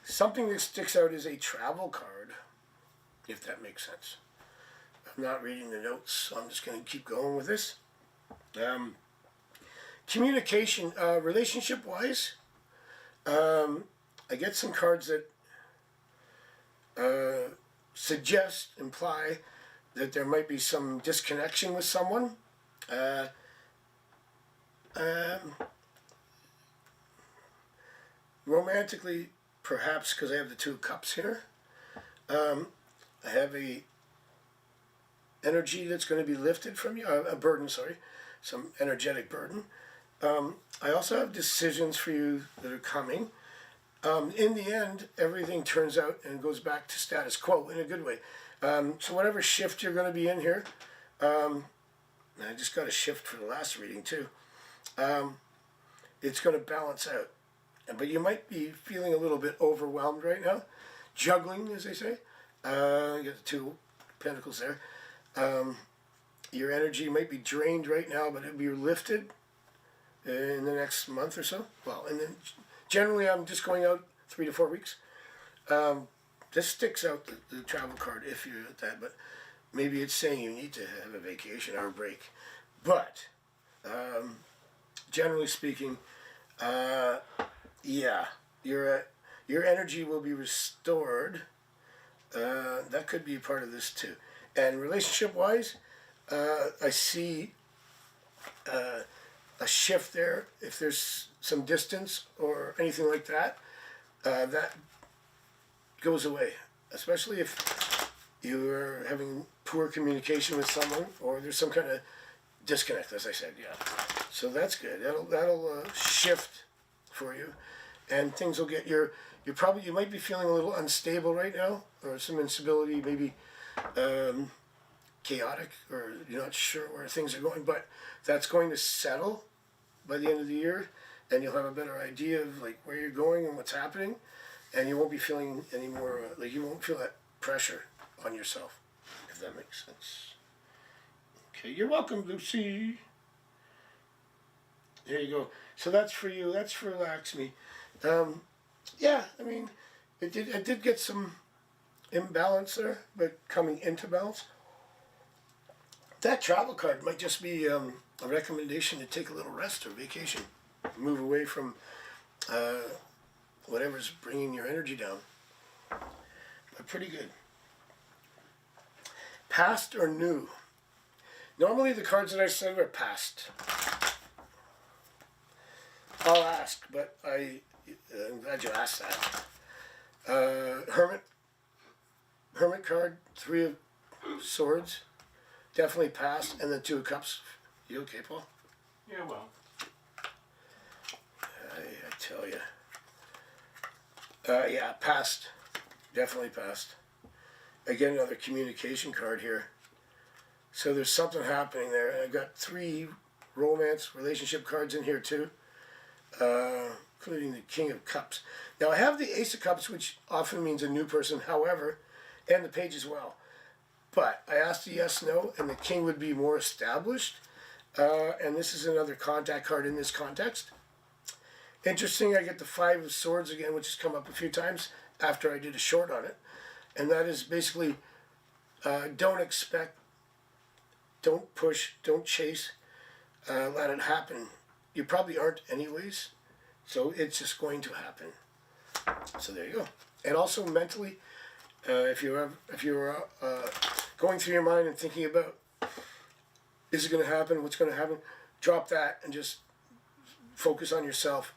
something that sticks out is a travel card, if that makes sense. I'm not reading the notes, so I'm just going to keep going with this. Communication, relationship-wise, I get some cards that suggest, imply that there might be some disconnection with someone. Romantically, perhaps, because I have the 2 of Cups here. I have a energy that's going to be lifted from you, a burden, sorry, some energetic burden. I also have decisions for you that are coming. In the end, everything turns out and goes back to status quo in a good way. So whatever shift you're going to be in here, I just got a shift for the last reading too. It's going to balance out. but you might be feeling a little bit overwhelmed right now, juggling, as they say. You got the two pentacles there. Your energy might be drained right now, but it'll be lifted in the next month or so. Well, and then generally I'm just going out 3 to 4 weeks. This sticks out the travel card if you're at that, but maybe it's saying you need to have a vacation or a break. But generally speaking, yeah, your energy will be restored. That could be part of this too. And relationship-wise, I see a shift there. If there's some distance or anything like that, that goes away. Especially if you're having poor communication with someone or there's some kind of disconnect, as I said, yeah. So that's good. That'll shift for you, and things will get you might be feeling a little unstable right now, or some instability, maybe chaotic, or you're not sure where things are going, but that's going to settle by the end of the year, and you'll have a better idea of like where you're going and what's happening, and you won't be feeling any more like you won't feel that pressure on yourself, if that makes sense. Okay, you're welcome, Lucy. There you go. So that's for you. That's for Relax Me. Yeah, I mean, I did get some imbalance there, but coming into balance. That travel card might just be a recommendation to take a little rest or vacation, move away from whatever's bringing your energy down. But pretty good. Past or new? Normally the cards that I said are past. I'll ask, but I'm glad you asked that. Hermit card, 3 of Swords, definitely past, and then 2 of Cups. You okay, Paul? Yeah, well. I tell you. Yeah, past. Definitely past. Again, another communication card here. So there's something happening there. And I've got 3 romance relationship cards in here too, including the King of Cups. Now I have the Ace of Cups, which often means a new person, however, and the Page as well. But I asked the yes, no, and the King would be more established. And this is another contact card in this context. Interesting, I get the 5 of Swords again, which has come up a few times after I did a short on it. And that is basically, don't expect, don't push, don't chase, let it happen. You probably aren't anyways, so it's just going to happen. So there you go. And also mentally, if you're going through your mind and thinking about, is it going to happen, what's going to happen, drop that and just focus on yourself.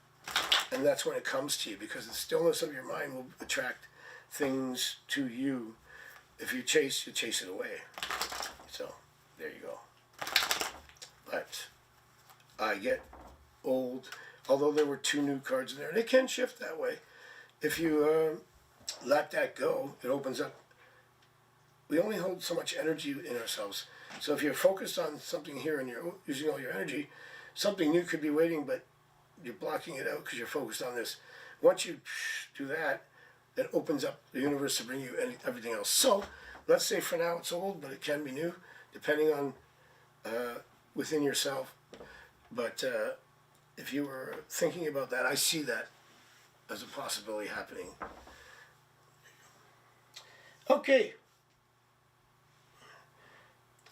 And that's when it comes to you, because the stillness of your mind will attract things to you. If you chase it away. So there you go. But I get old, although there were 2 new cards in there, and it can shift that way. If you let that go, it opens up. We only hold so much energy in ourselves. So if you're focused on something here and you're using all your energy, something new could be waiting, but you're blocking it out because you're focused on this. Once you do that, it opens up the universe to bring you everything else. So let's say for now it's old, but it can be new, depending on within yourself. But if you were thinking about that, I see that as a possibility happening. Okay.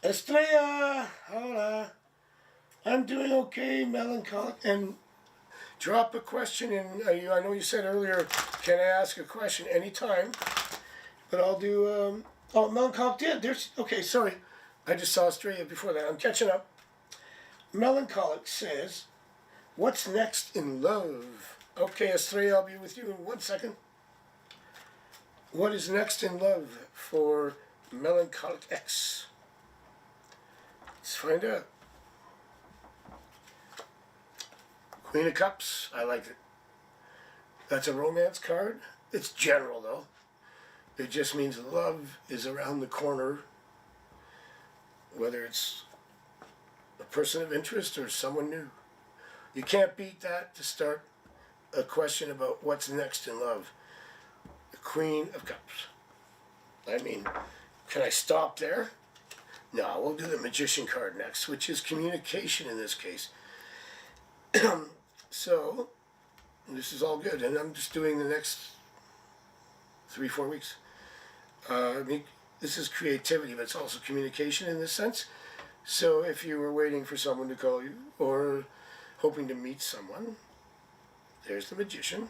Estrella, hola. I'm doing okay, melancholic. And drop a question in. I know you said earlier, can I ask a question anytime? But I'll do, oh, melancholic did. There's, okay, sorry. I just saw Estrella before that. I'm catching up. Melancholic says, what's next in love? Okay, Estrella, I'll be with you in 1 second. What is next in love for Melancholic X? Let's find out. Queen of Cups, I like it. That's a romance card. It's general though. It just means love is around the corner, whether it's a person of interest or someone new. You can't beat that to start a question about what's next in love. The Queen of Cups. I mean, can I stop there? No, we'll do the Magician card next, which is communication in this case. So, this is all good, and I'm just doing the next 3-4 weeks. I mean, this is creativity, but it's also communication in this sense. So if you were waiting for someone to call you, or hoping to meet someone, there's the Magician.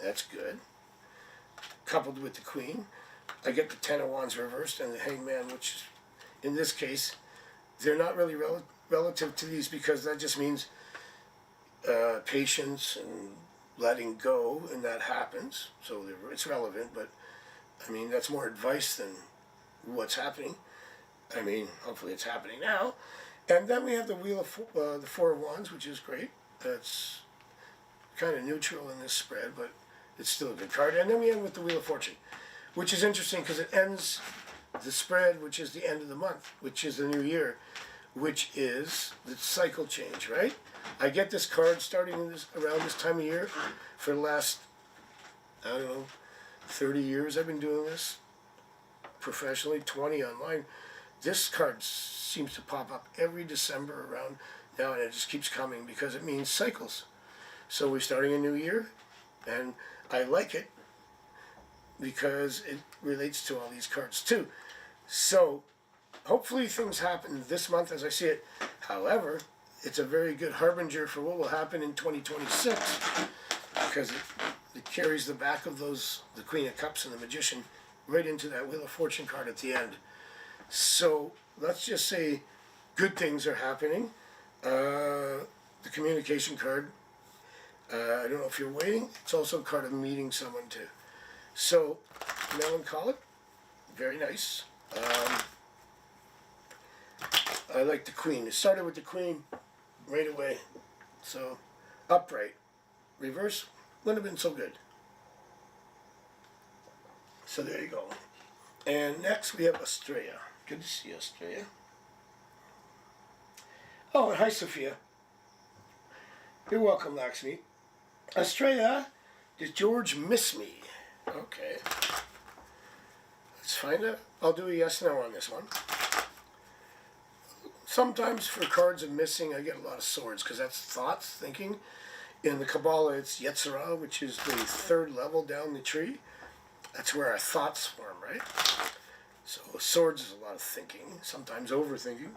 That's good. Coupled with the Queen, I get the Ten of Wands reversed and the Hangman, which is, in this case, they're not really relative to these, because that just means patience and letting go, and that happens. So it's relevant, but I mean, that's more advice than what's happening. I mean, hopefully it's happening now. And then we have the Wheel of the Four of Wands, which is great. That's kind of neutral in this spread, but it's still a good card. And then we end with the Wheel of Fortune, which is interesting because it ends the spread, which is the end of the month, which is the new year, which is the cycle change, right? I get this card starting in around this time of year for the last, I don't know, 30 years I've been doing this professionally, 20 online. This card seems to pop up every December around now, and it just keeps coming because it means cycles. So we're starting a new year, and I like it because it relates to all these cards too. So hopefully things happen this month as I see it. However, it's a very good harbinger for what will happen in 2026 because it carries the back of those, the Queen of Cups and the Magician, right into that Wheel of Fortune card at the end. So let's just say good things are happening. The communication card, I don't know if you're waiting, it's also a card of meeting someone too. So, melancholic, very nice. I like the Queen. It started with the Queen right away. So, upright. Reverse wouldn't have been so good. So there you go. And next we have Estrella. Good to see Estrella. Oh, and hi Sophia. You're welcome, Laxmi. Estrella, did George miss me? Okay. Let's find out. I'll do a yes no on this one. Sometimes for cards of missing, I get a lot of swords because that's thoughts, thinking. In the Kabbalah, it's Yetzirah, which is the third level down the tree. That's where our thoughts form, right? So swords is a lot of thinking, sometimes overthinking.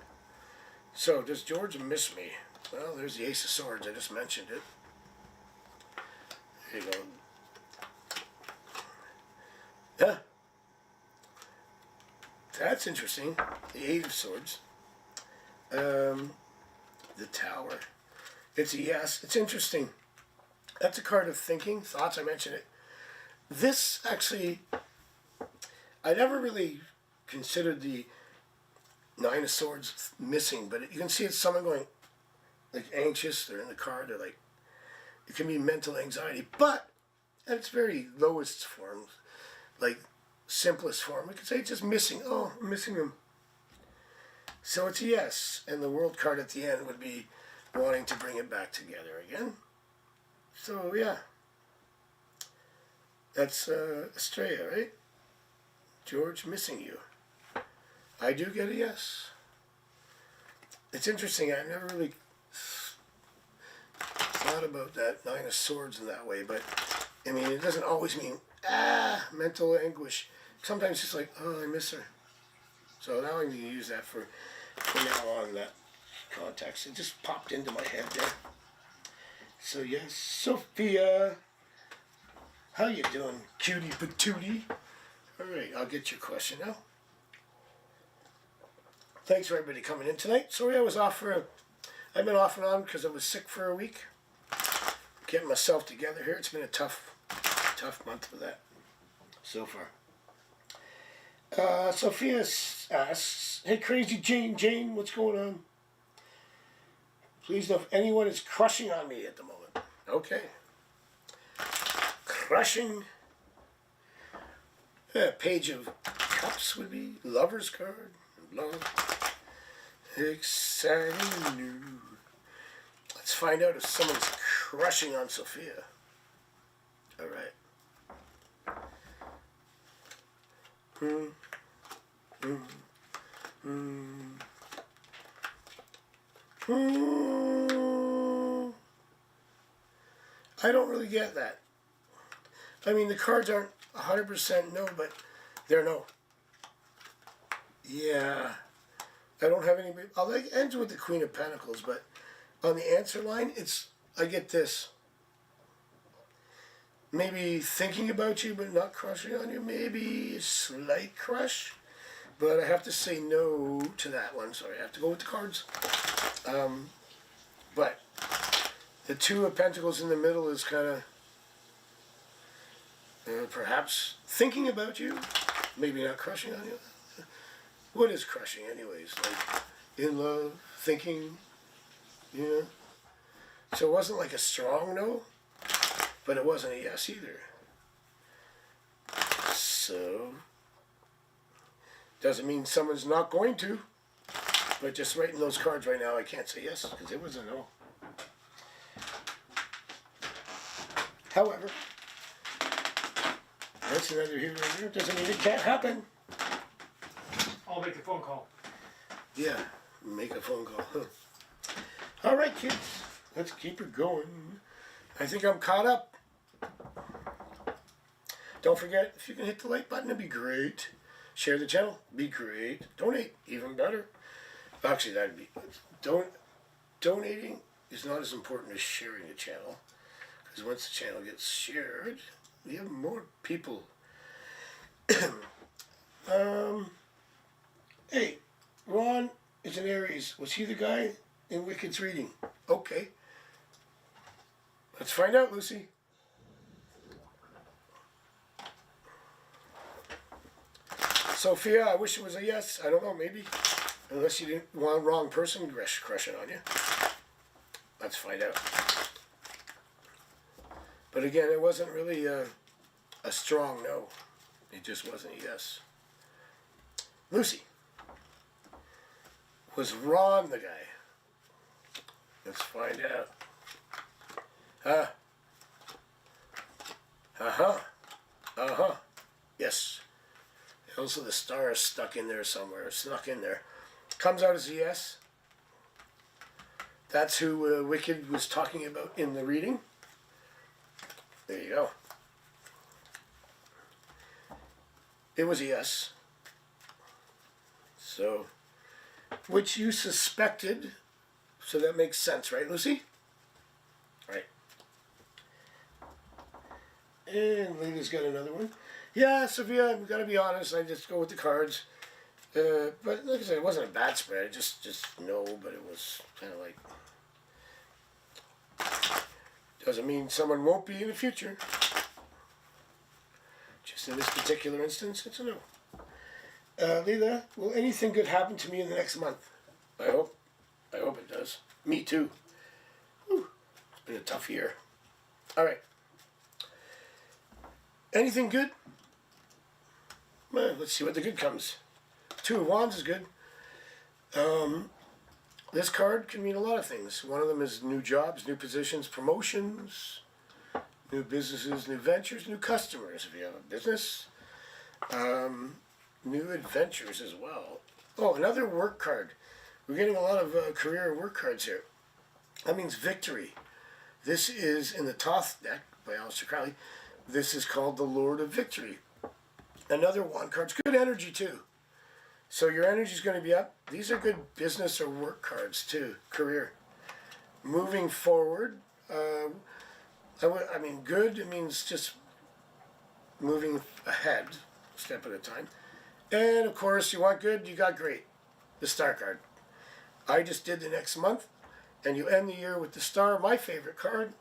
So does George miss me? Well, there's the Ace of Swords. I just mentioned it. There you go. Yeah. That's interesting. The Eight of Swords. The Tower. It's a yes. It's interesting. That's a card of thinking, thoughts. I mentioned it. This actually, I never really considered the Nine of Swords missing, but you can see it's someone going like anxious. They're in the car. They're like, it can be mental anxiety, but at its very lowest form, like simplest form, we could say it's just missing. Oh, I'm missing him. So it's a yes, and the World card at the end would be wanting to bring it back together again. So yeah, that's Estrella, right? George missing you. I do get a yes. It's interesting. I never really thought about that Nine of Swords in that way, but I mean, it doesn't always mean mental anguish. Sometimes it's like, oh, I miss her. So now I'm going to use that for now on that context. It just popped into my head there. So yes, Sophia, how you doing, cutie patootie? All right, I'll get your question now. Thanks for everybody coming in tonight. Sorry I was off I've been off and on because I was sick for a week. Getting myself together here. It's been a tough month for that so far. Sophia asks, hey crazy Jane, what's going on? Please know if anyone is crushing on me at the moment. Okay. Crushing. Page of Cups would be Lover's card. Love. Exciting new. Let's find out if someone's crushing on Sophia. I don't really get that. I mean, the cards aren't 100% no, but they're no. Yeah. I don't have any. I'll ends with the Queen of Pentacles, but on the answer line, I get this. Maybe thinking about you, but not crushing on you. Maybe a slight crush, but I have to say no to that one. Sorry, I have to go with the cards. But the Two of Pentacles in the middle is kind of perhaps thinking about you, maybe not crushing on you. What is crushing, anyways? Like in love, thinking, you know. So it wasn't like a strong no, but it wasn't a yes either. So doesn't mean someone's not going to, but just writing those cards right now, I can't say yes because it was a no. However, that's another hero right there. Doesn't mean it can't happen. I'll make the phone call. Yeah, make a phone call. Huh. All right, kids, let's keep it going. I think I'm caught up. Don't forget, if you can hit the like button, it'd be great. Share the channel, be great. Donate, even better. Actually, that'd be donating is not as important as sharing the channel, because once the channel gets shared, we have more people. Hey, Ron is an Aries. Was he the guy in Wicked's reading? Okay. Let's find out, Lucy. Sophia, I wish it was a yes. I don't know, maybe. Unless you didn't want the wrong person crushing on you. Let's find out. But again, it wasn't really a strong no. It just wasn't a yes. Lucy. Was Ron the guy? Let's find out. Yes. Also, the star is stuck in there somewhere. Snuck in there. Comes out as a yes. That's who Wicked was talking about in the reading. There you go. It was a yes. So, which you suspected, so that makes sense, right, Lucy? Right. And Lena's got another one. Yeah, Sophia, I've got to be honest, I just go with the cards. But like I said, it wasn't a bad spread, just no, but it was kind of like, doesn't mean someone won't be in the future. Just in this particular instance, it's a no. Leela, will anything good happen to me in the next month? I hope it does. Me too. Whew. It's been a tough year. All right. Anything good? Well, let's see what the good comes. Two of Wands is good. This card can mean a lot of things. One of them is new jobs, new positions, promotions, new businesses, new ventures, new customers if you have a business. New adventures as well. Oh, another work card. We're getting a lot of career work cards here. That means victory. This is in the Thoth deck by Aleister Crowley. This is called the Lord of Victory. Another wand card's good energy too. So your energy is going to be up. These are good business or work cards too. Career. Moving forward. I mean, good. It means just moving ahead, step at a time. And of course, you want good, you got great. The Star card. I just did the next month, and you end the year with the Star, my favorite card.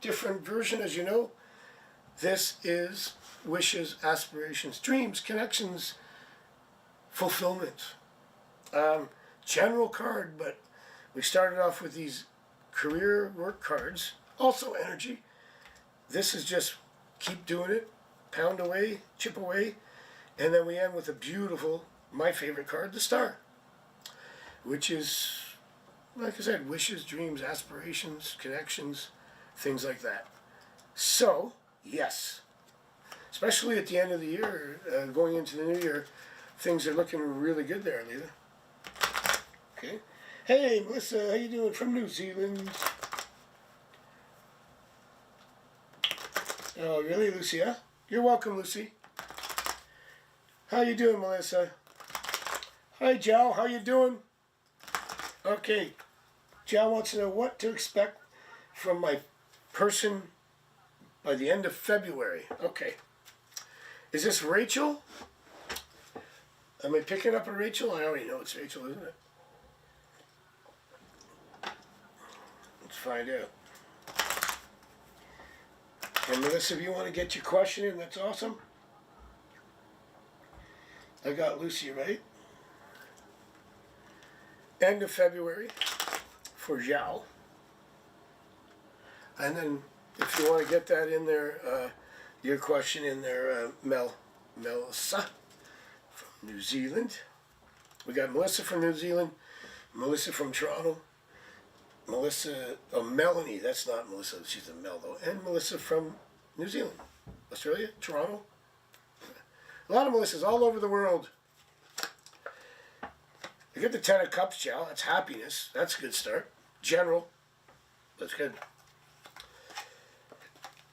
Different version, as you know. This is wishes, aspirations, dreams, connections, fulfillment. General card, but we started off with these career work cards. Also energy. This is just keep doing it, pound away, chip away. And then we end with a beautiful, my favorite card, the Star, which is, like I said, wishes, dreams, aspirations, connections, things like that. So, yes. especially at the end of the year, going into the new year, things are looking really good there, Alita. Okay. Hey, Melissa, how you doing from New Zealand? Oh, really, Lucia? You're welcome, Lucy. How you doing, Melissa? Hi, Joe. How you doing? Okay. Joe wants to know what to expect from my person by the end of February. Okay. Is this Rachel? Am I picking up a Rachel? I already know it's Rachel, isn't it? Let's find out. And Melissa, if you want to get your question in, that's awesome. I got Lucy right. End of February for Zhao. And then if you want to get that in there, your question in there, Melissa from New Zealand. We got Melissa from New Zealand, Melissa from Toronto, Melanie, that's not Melissa, she's a Mel though, and Melissa from New Zealand, Australia, Toronto. A lot of Melissas all over the world. You get the 10 of Cups, Chow, that's happiness, that's a good start. General, that's good.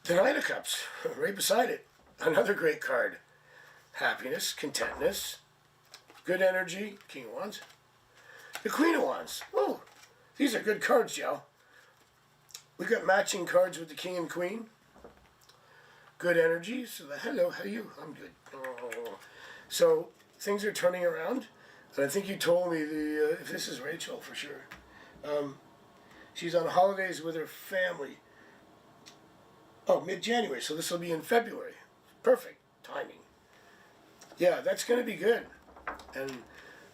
The Knight of Cups, right beside it, another great card. Happiness, contentness, good energy, King of Wands. The Queen of Wands, oh, these are good cards, Joe. We got matching cards with the King and Queen. Good energy. So hello, how are you? I'm good. Oh. So things are turning around, and I think you told me if this is Rachel for sure. She's on holidays with her family. Oh, mid-January. So this will be in February. Perfect timing. Yeah, that's going to be good, and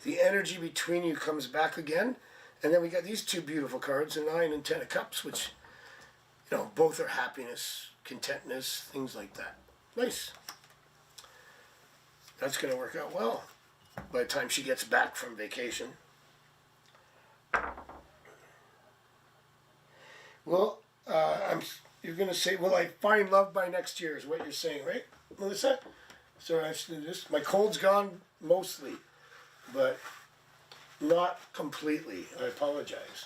the energy between you comes back again. And then we got these two beautiful cards, the 9 and 10 of Cups, which, you know, both are happiness, contentness, things like that. Nice. That's going to work out well by the time she gets back from vacation. Well, you're going to say, will I find love by next year is what you're saying, right, Melissa? So my cold's gone mostly, but not completely. I apologize.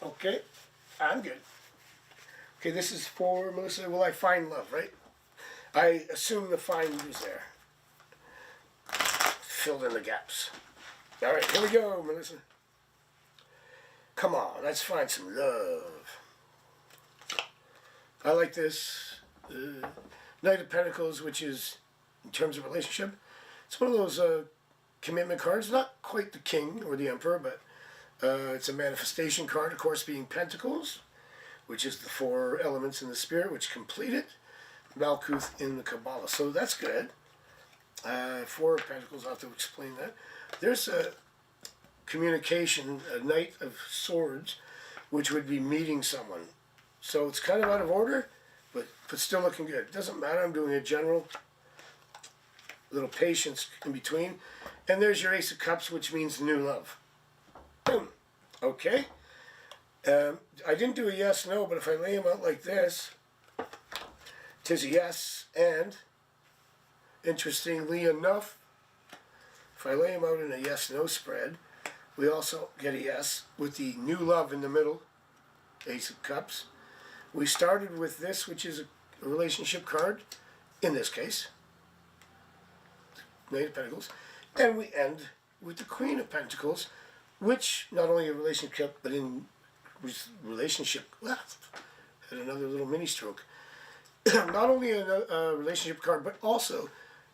Okay, I'm good. Okay, this is for Melissa. Will I find love, right? I assume the find was there. Filled in the gaps. All right, here we go, Melissa. Come on, let's find some love. I like this. Knight of Pentacles, which is, in terms of relationship, it's one of those commitment cards, not quite the King or the Emperor, but it's a manifestation card, of course, being Pentacles, which is the 4 elements in the Spirit, which complete it. Malkuth in the Kabbalah. So that's good. 4 of Pentacles, I'll have to explain that. There's a communication, a Knight of Swords, which would be meeting someone. So it's kind of out of order, but still looking good. Doesn't matter, I'm doing a general. Little patience in between. And there's your Ace of Cups, which means new love. Boom. Okay. I didn't do a yes, no, but if I lay them out like this, 'tis a yes, and interestingly enough, if I lay them out in a yes, no spread, we also get a yes with the new love in the middle, Ace of Cups. We started with this, which is a relationship card, in this case, Knight of Pentacles, and we end with the Queen of Pentacles, which not only a relationship, but in relationship, had another little mini stroke. Not only a relationship card, but also,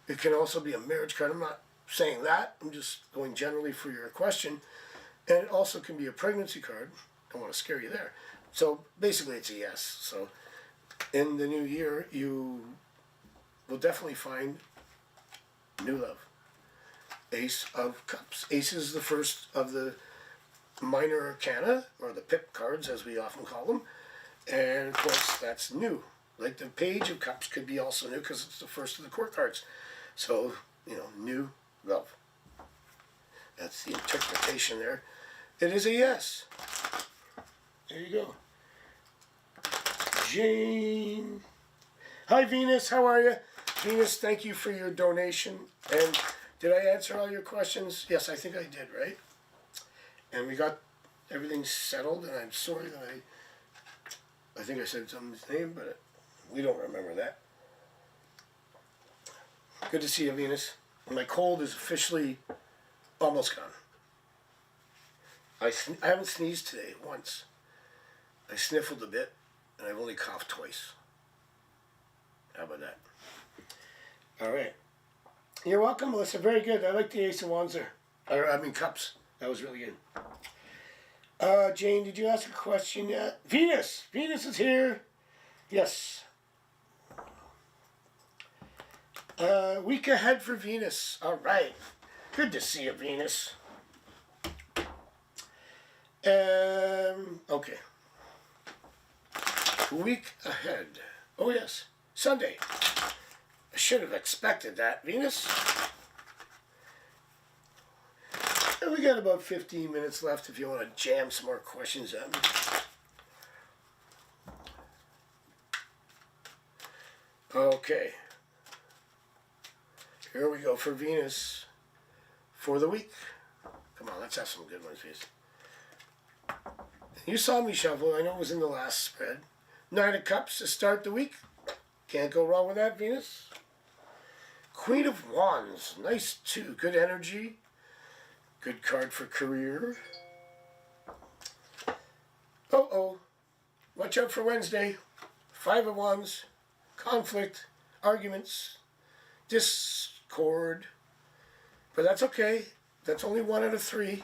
it can also be a marriage card. I'm not saying that, I'm just going generally for your question. And it also can be a pregnancy card. Don't want to scare you there. So basically it's a yes. So in the new year, you will definitely find new love. Ace of Cups. Ace is the first of the minor arcana, or the pip cards as we often call them. And of course that's new. Like the Page of Cups could be also new because it's the first of the court cards. So, you know, new love. That's the interpretation there. It is a yes. There you go. Jane. Hi, Venus. How are you? Venus, thank you for your donation. And did I answer all your questions? Yes, I think I did, right? And we got everything settled, and I'm sorry that I think I said someone's name, but we don't remember that. Good to see you, Venus. My cold is officially almost gone. I haven't sneezed today once. I sniffled a bit, and I've only coughed twice. How about that? All right. You're welcome, Melissa. Very good. I like the Ace of Wands there. Cups. That was really good. Jane, did you ask a question yet? Venus! Venus is here. Yes. Week ahead for Venus. All right. Good to see you, Venus. Okay. Week ahead. Oh, yes. Sunday. I should have expected that, Venus. And we got about 15 minutes left if you want to jam some more questions at me. Okay. Here we go for Venus for the week. Come on, let's have some good ones, please. You saw me shuffle. I know it was in the last spread. 9 of Cups to start the week. Can't go wrong with that, Venus. Queen of Wands. Nice, too. Good energy. Good card for career. Uh-oh. Watch out for Wednesday. 5 of Wands. Conflict. Arguments. Discord. But that's okay. That's only 1 out of 3.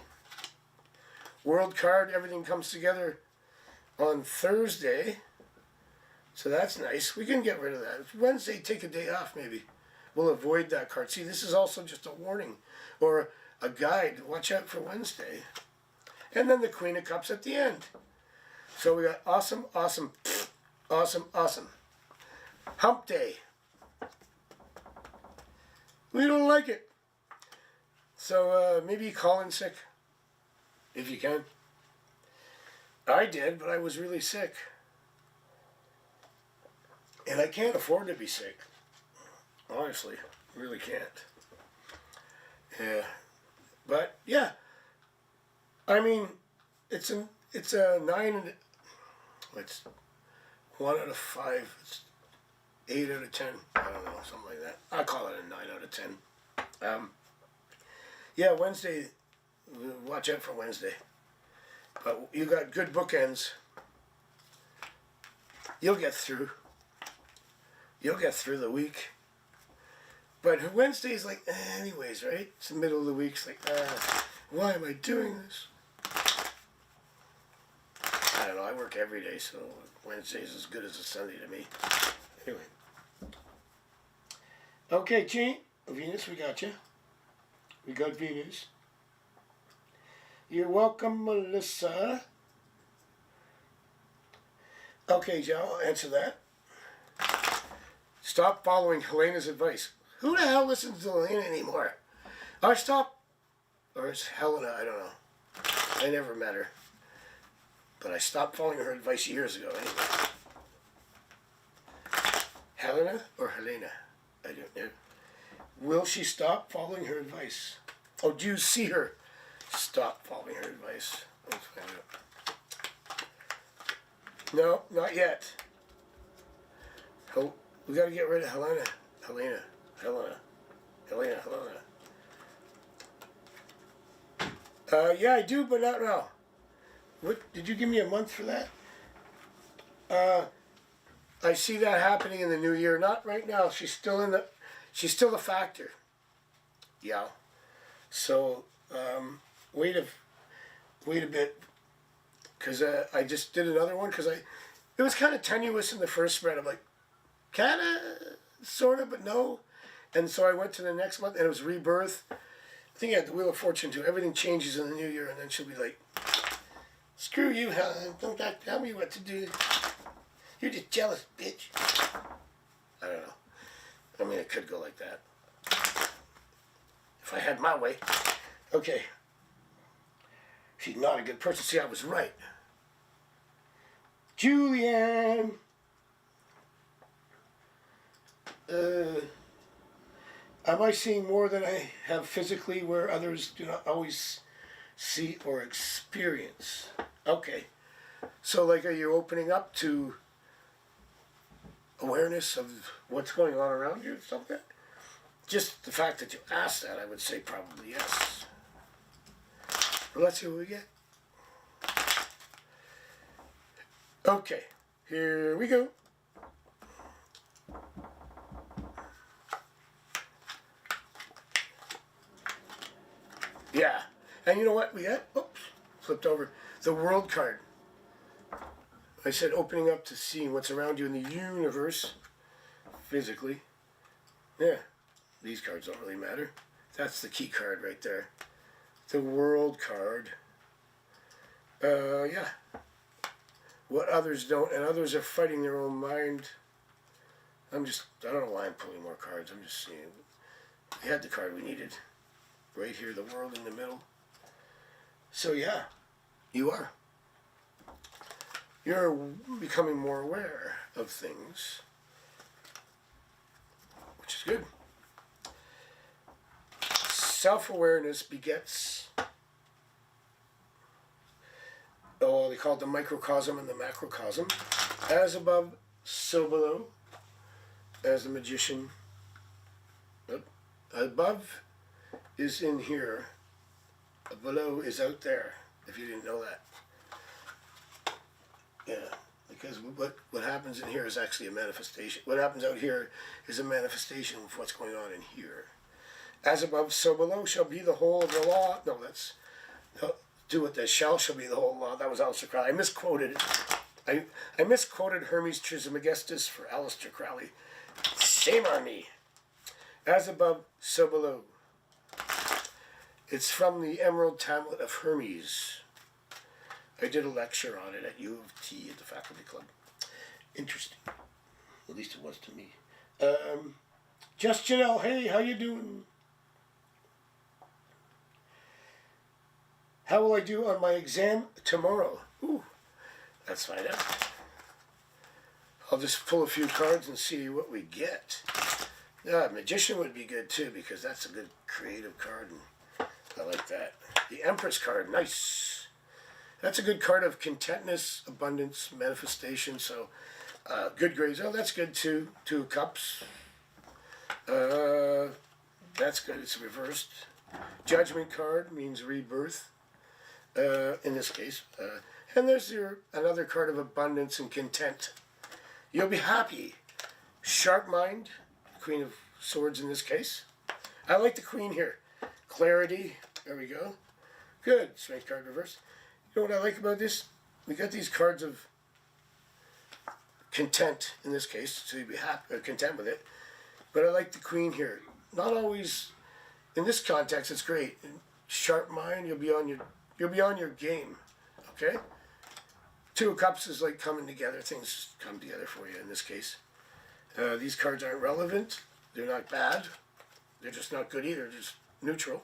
World card. Everything comes together on Thursday. So that's nice. We can get rid of that. Wednesday, take a day off maybe. We'll avoid that card. See, this is also just a warning or a guide. Watch out for Wednesday. And then the Queen of Cups at the end. So we got awesome, awesome, awesome, awesome. Hump day. We don't like it. So maybe call in sick if you can. I did, but I was really sick. And I can't afford to be sick. Honestly, really can't. Yeah. But yeah. I mean, it's a 9 and it's 1 out of 5. It's 8 out of 10. I don't know, something like that. I call it a 9 out of 10. Yeah, Wednesday. Watch out for Wednesday. But you got good bookends. You'll get through. You'll get through the week. But Wednesday's like, anyways, right? It's the middle of the week. It's like, why am I doing this? I don't know. I work every day, so Wednesday's as good as a Sunday to me. Anyway. Okay, Jane. Venus, we got you. We got Venus. You're welcome, Melissa. Okay, Joe, I'll answer that. Stop following Helena's advice. Who the hell listens to Helena anymore? Or stop. Or it's Helena, I don't know. I never met her. But I stopped following her advice years ago anyway. Helena or Helena? I don't know. Will she stop following her advice? Oh, do you see her stop following her advice? Let's find out. No, not yet. Oh, we got to get rid of Helena. Helena. Yeah, I do, but not now. What, did you give me a month for that? I see that happening in the new year. Not right now. She's still a factor. Yeah. So, wait a bit. Because I just did another one because it was kind of tenuous in the first spread. I'm like, kind of, sort of, but no. And so I went to the next month and it was rebirth. I think I had the Wheel of Fortune too. Everything changes in the new year and then she'll be like, screw you, Helen. Don't tell me what to do. You're just jealous, bitch. I don't know. I mean, it could go like that. If I had my way. Okay. She's not a good person. See, I was right. Julianne. Am I seeing more than I have physically where others do not always see or experience? Okay. So, like, are you opening up to awareness of what's going on around you? Something? Just the fact that you asked that, I would say probably yes. But let's see what we get. Okay, here we go. Yeah, and you know what we got? Oops, flipped over. The World card. I said opening up to seeing what's around you in the universe, physically. Yeah, these cards don't really matter. That's the key card right there. The World card. Yeah. What others don't, and others are fighting their own mind. I don't know why I'm pulling more cards. I'm just seeing. We had the card we needed. Right here, the world in the middle. So yeah, you are. You're becoming more aware of things, which is good. Self-awareness begets, they call it the microcosm and the macrocosm. As above, so below. As the magician. Above is in here. Below is out there, if you didn't know that. Yeah, because what happens in here is actually a manifestation. What happens out here is a manifestation of what's going on in here. As above, so below shall be the whole of the law. No, that's... do what the shall be the whole law. That was Aleister Crowley. I misquoted. I misquoted Hermes Trismegistus for Aleister Crowley. Shame on me. As above, so below. It's from the Emerald Tablet of Hermes. I did a lecture on it at U of T at the faculty club. Interesting. At least it was to me. Just Janelle, hey, how you doing? How will I do on my exam tomorrow? Ooh, let's find out. I'll just pull a few cards and see what we get. Yeah, Magician would be good too, because that's a good creative card, and I like that. The Empress card, nice. That's a good card of contentness, abundance, manifestation, so good grades. Oh, that's good too. 2 of Cups. That's good, it's reversed. Judgment card means rebirth, in this case. And there's another card of abundance and content. You'll be happy. Sharp mind, Queen of Swords in this case. I like the Queen here. Clarity, there we go. Good, Strength card reverse. You know what I like about this? We got these cards of content in this case, so you'll be happy, content with it. But I like the Queen here. Not always, in this context, it's great. Sharp mind, you'll be on your game, okay? 2 of Cups is like coming together. Things come together for you in this case. These cards aren't relevant. They're not bad. They're just not good either. Just neutral.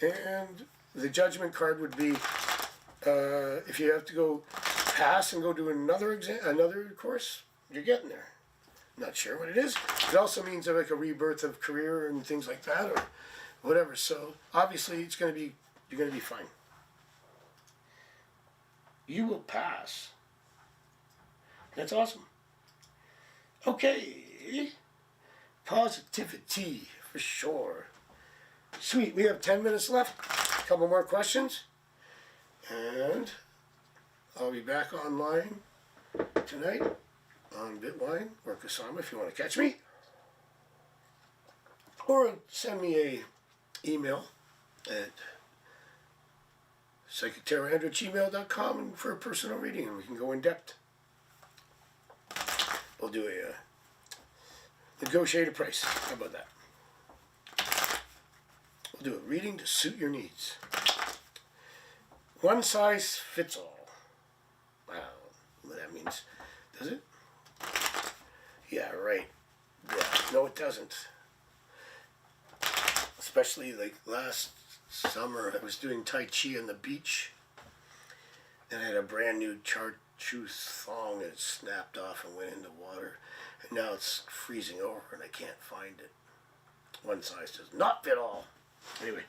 And the Judgment card would be if you have to go pass and go do another course, you're getting there. Not sure what it is. It also means like a rebirth of career and things like that, or whatever. So obviously, you're going to be fine. You will pass. That's awesome. Okay. Positivity, for sure. Sweet, we have 10 minutes left. A couple more questions. And I'll be back online tonight on Bitwine or Kasama if you want to catch me. Or send me a email at psychictarot@gmail.com and for a personal reading, and we can go in depth. We'll do a negotiated price. How about that? We'll do a reading to suit your needs. One size fits all. Wow, what that means. Does it? Yeah, right. Yeah, no it doesn't. Especially like last summer, I was doing Tai Chi on the beach, and I had a brand new chartreuse thong that snapped off and went in the water. And now it's freezing over and I can't find it. One size does not fit all. Anyway.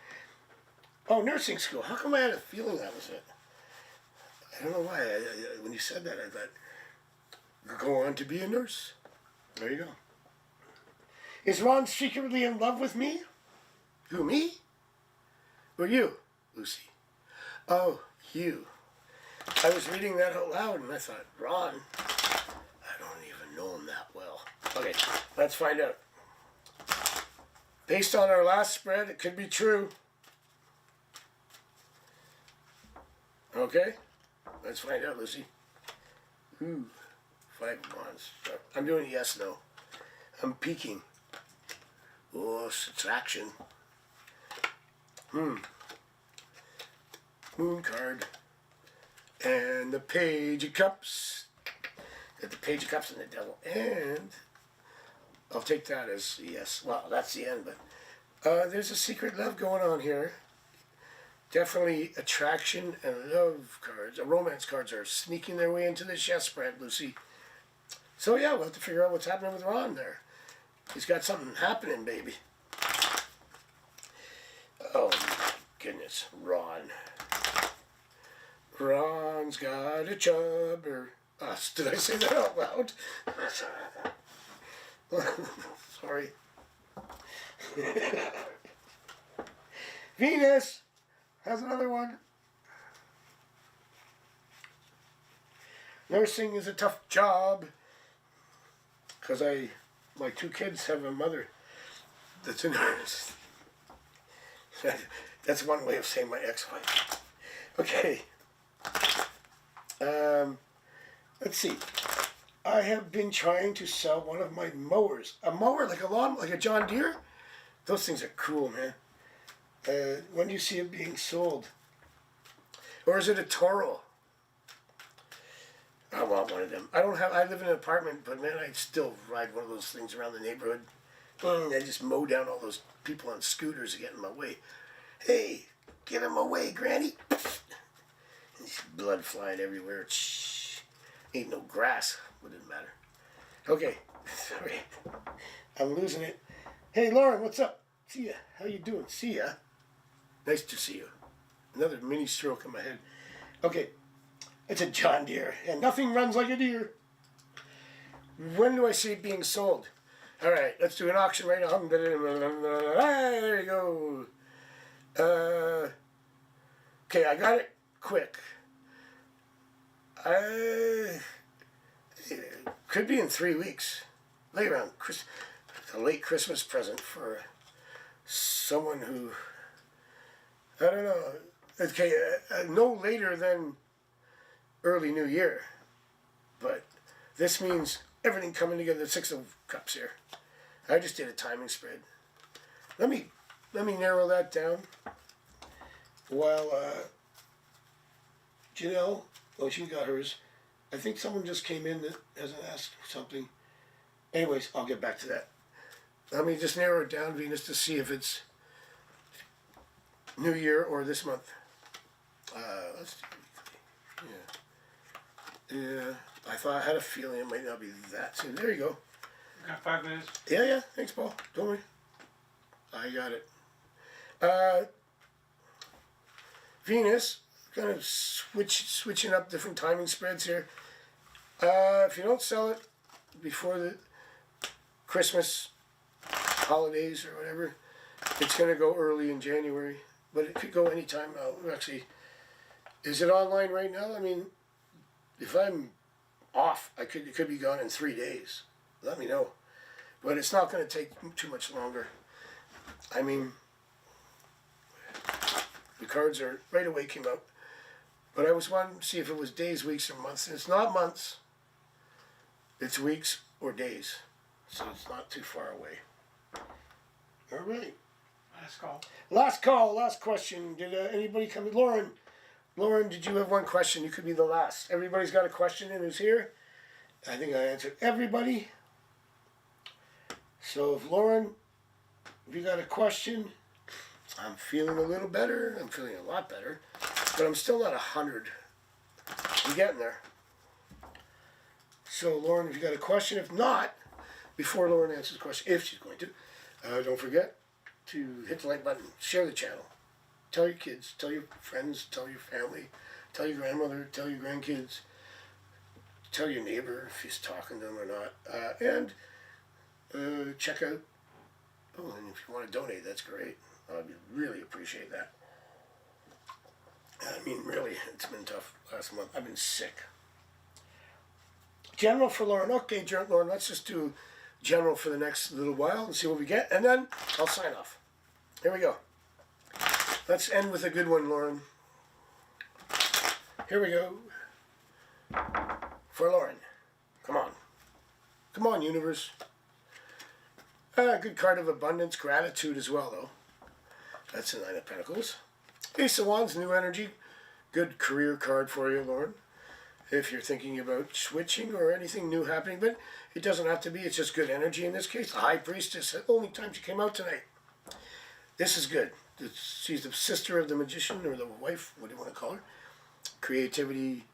Oh, nursing school. How come I had a feeling that was it? I don't know why. When you said that, I thought, go on to be a nurse. There you go. Is Ron secretly in love with me? Who, me? Or you, Lucy? Oh, you. I was reading that out loud and I thought, Ron, I don't even know him that well. Okay, let's find out. Based on our last spread, it could be true. Okay, let's find out, Lucy. Ooh, 5 of wands. I'm doing yes, no. I'm peeking. Oh, subtraction. Moon card. And the Page of Cups. Got the Page of Cups and the Devil. And I'll take that as yes. Well, that's the end, but there's a secret love going on here. Definitely attraction and love cards. Romance cards are sneaking their way into this yes spread, Lucy. So yeah, we'll have to figure out what's happening with Ron there. He's got something happening, baby. Oh my goodness, Ron. Ron's got a chub, or did I say that out loud? Sorry. Venus has another one. Nursing is a tough job because my 2 kids have a mother that's a nurse. That's one way of saying my ex-wife. Okay. Let's see. I have been trying to sell one of my mowers. A mower, like a lawn, like a John Deere? Those things are cool, man. When do you see it being sold? Or is it a Toro? I want one of them. I live in an apartment, but man, I still ride one of those things around the neighborhood. I just mow down all those people on scooters that get in my way. Hey, get them away, Granny. And blood flying everywhere. Shh. Ain't no grass. Wouldn't matter. Okay. Sorry. I'm losing it. Hey, Lauren, what's up? See ya. How you doing? See ya. Nice to see you. Another mini stroke in my head. Okay. It's a John Deere, and nothing runs like a deer. When do I see it being sold? All right, let's do an auction right now. There you go. Okay, I got it quick. It could be in 3 weeks. Lay around a late Christmas present for someone who, I don't know. Okay, no later than early New Year, but this means everything coming together. The 6 of Cups here. I just did a timing spread. Let me narrow that down. While Janelle, she got hers. I think someone just came in that hasn't asked something. Anyways, I'll get back to that. Let me just narrow it down, Venus, to see if it's New Year or this month. Let's do weekly. Yeah, I had a feeling it might not be that soon. There you go. Got 5 minutes? Yeah. Thanks, Paul. Don't worry. I got it. Venus, kind of switching up different timing spreads here. If you don't sell it before the Christmas holidays or whatever, it's going to go early in January. But it could go anytime. Actually, is it online right now? I mean, if I'm off, it could be gone in 3 days. Let me know. But it's not going to take too much longer. I mean, the cards are right away came out. But I was wanting to see if it was days, weeks, or months. And it's not months. It's weeks or days. So it's not too far away. All right. Last call. Last call, last question. Did anybody come? Lauren, did you have one question? You could be the last. Everybody's got a question and who's here? I think I answered everybody. So if Lauren, if you got a question, I'm feeling a little better. I'm feeling a lot better. But I'm still not 100. I'm getting there. So Lauren, if you got a question, if not, before Lauren answers the question, if she's going to, don't forget to hit the like button, share the channel, tell your kids, tell your friends, tell your family, tell your grandmother, tell your grandkids, tell your neighbor if he's talking to them or not, and check out, oh, and if you want to donate, that's great. I'd really appreciate that. I mean, really, it's been tough last month. I've been sick. General for Lauren. Okay, Lauren, let's just do general for the next little while and see what we get, and then I'll sign off. Here we go. Let's end with a good one, Lauren. Here we go. For Lauren. Come on. Come on, universe. Good card of abundance, gratitude as well, though. That's a Nine of Pentacles. Ace of Wands, new energy. Good career card for you, Lauren. If you're thinking about switching or anything new happening, but it doesn't have to be. It's just good energy in this case. The High Priestess, the only time she came out tonight. This is good. She's the sister of the magician, or the wife, what do you want to call her? Creativity,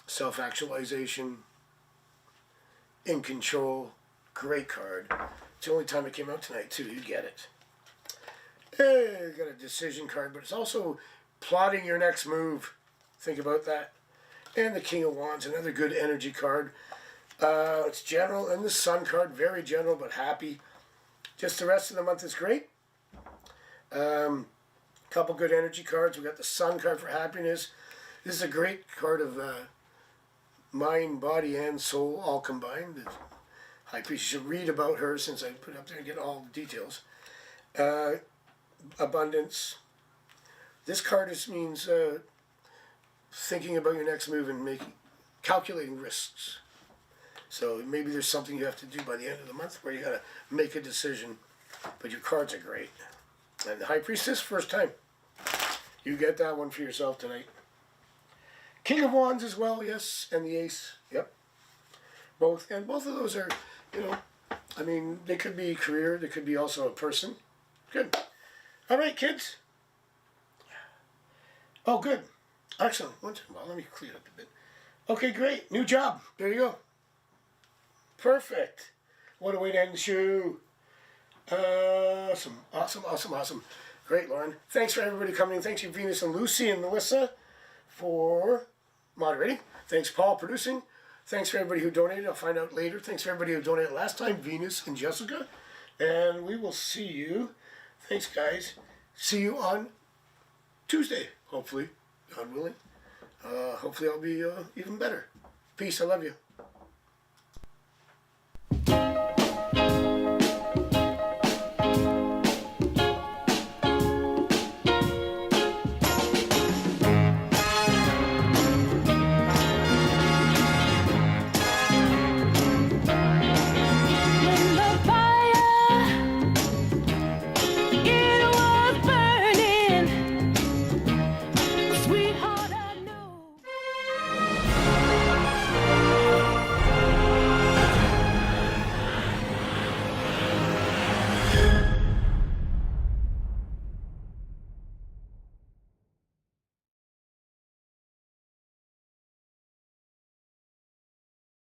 self-actualization, in control. Great card. It's the only time it came out tonight, too. You get it. Hey, got a decision card, but it's also plotting your next move. Think about that. And the King of Wands, another good energy card. It's general, and the Sun card, very general but happy. Just the rest of the month is great. Couple good energy cards. We got the Sun card for happiness. This is a great card of mind, body, and soul all combined. The High Priest, you should read about her since I put it up there and get all the details. Abundance. This card just means thinking about your next move and calculating risks. So maybe there's something you have to do by the end of the month where you got to make a decision. But your cards are great. And the High Priestess, first time. You get that one for yourself tonight. King of Wands as well, yes, and the Ace. Yep. Both. And both of those are, I mean, they could be career, they could be also a person. Good. All right, kids. Oh, good. Excellent. Well, let me clean up a bit. Okay, great. New job. There you go. Perfect. What a way to end the show. Awesome. Awesome, awesome, awesome. Great, Lauren. Thanks for everybody coming in. Thanks to Venus and Lucy and Melissa for moderating. Thanks, Paul, producing. Thanks for everybody who donated. I'll find out later. Thanks for everybody who donated last time, Venus and Jessica. And we will see you. Thanks, guys. See you on Tuesday, hopefully. God willing. Hopefully I'll be even better. Peace. I love you.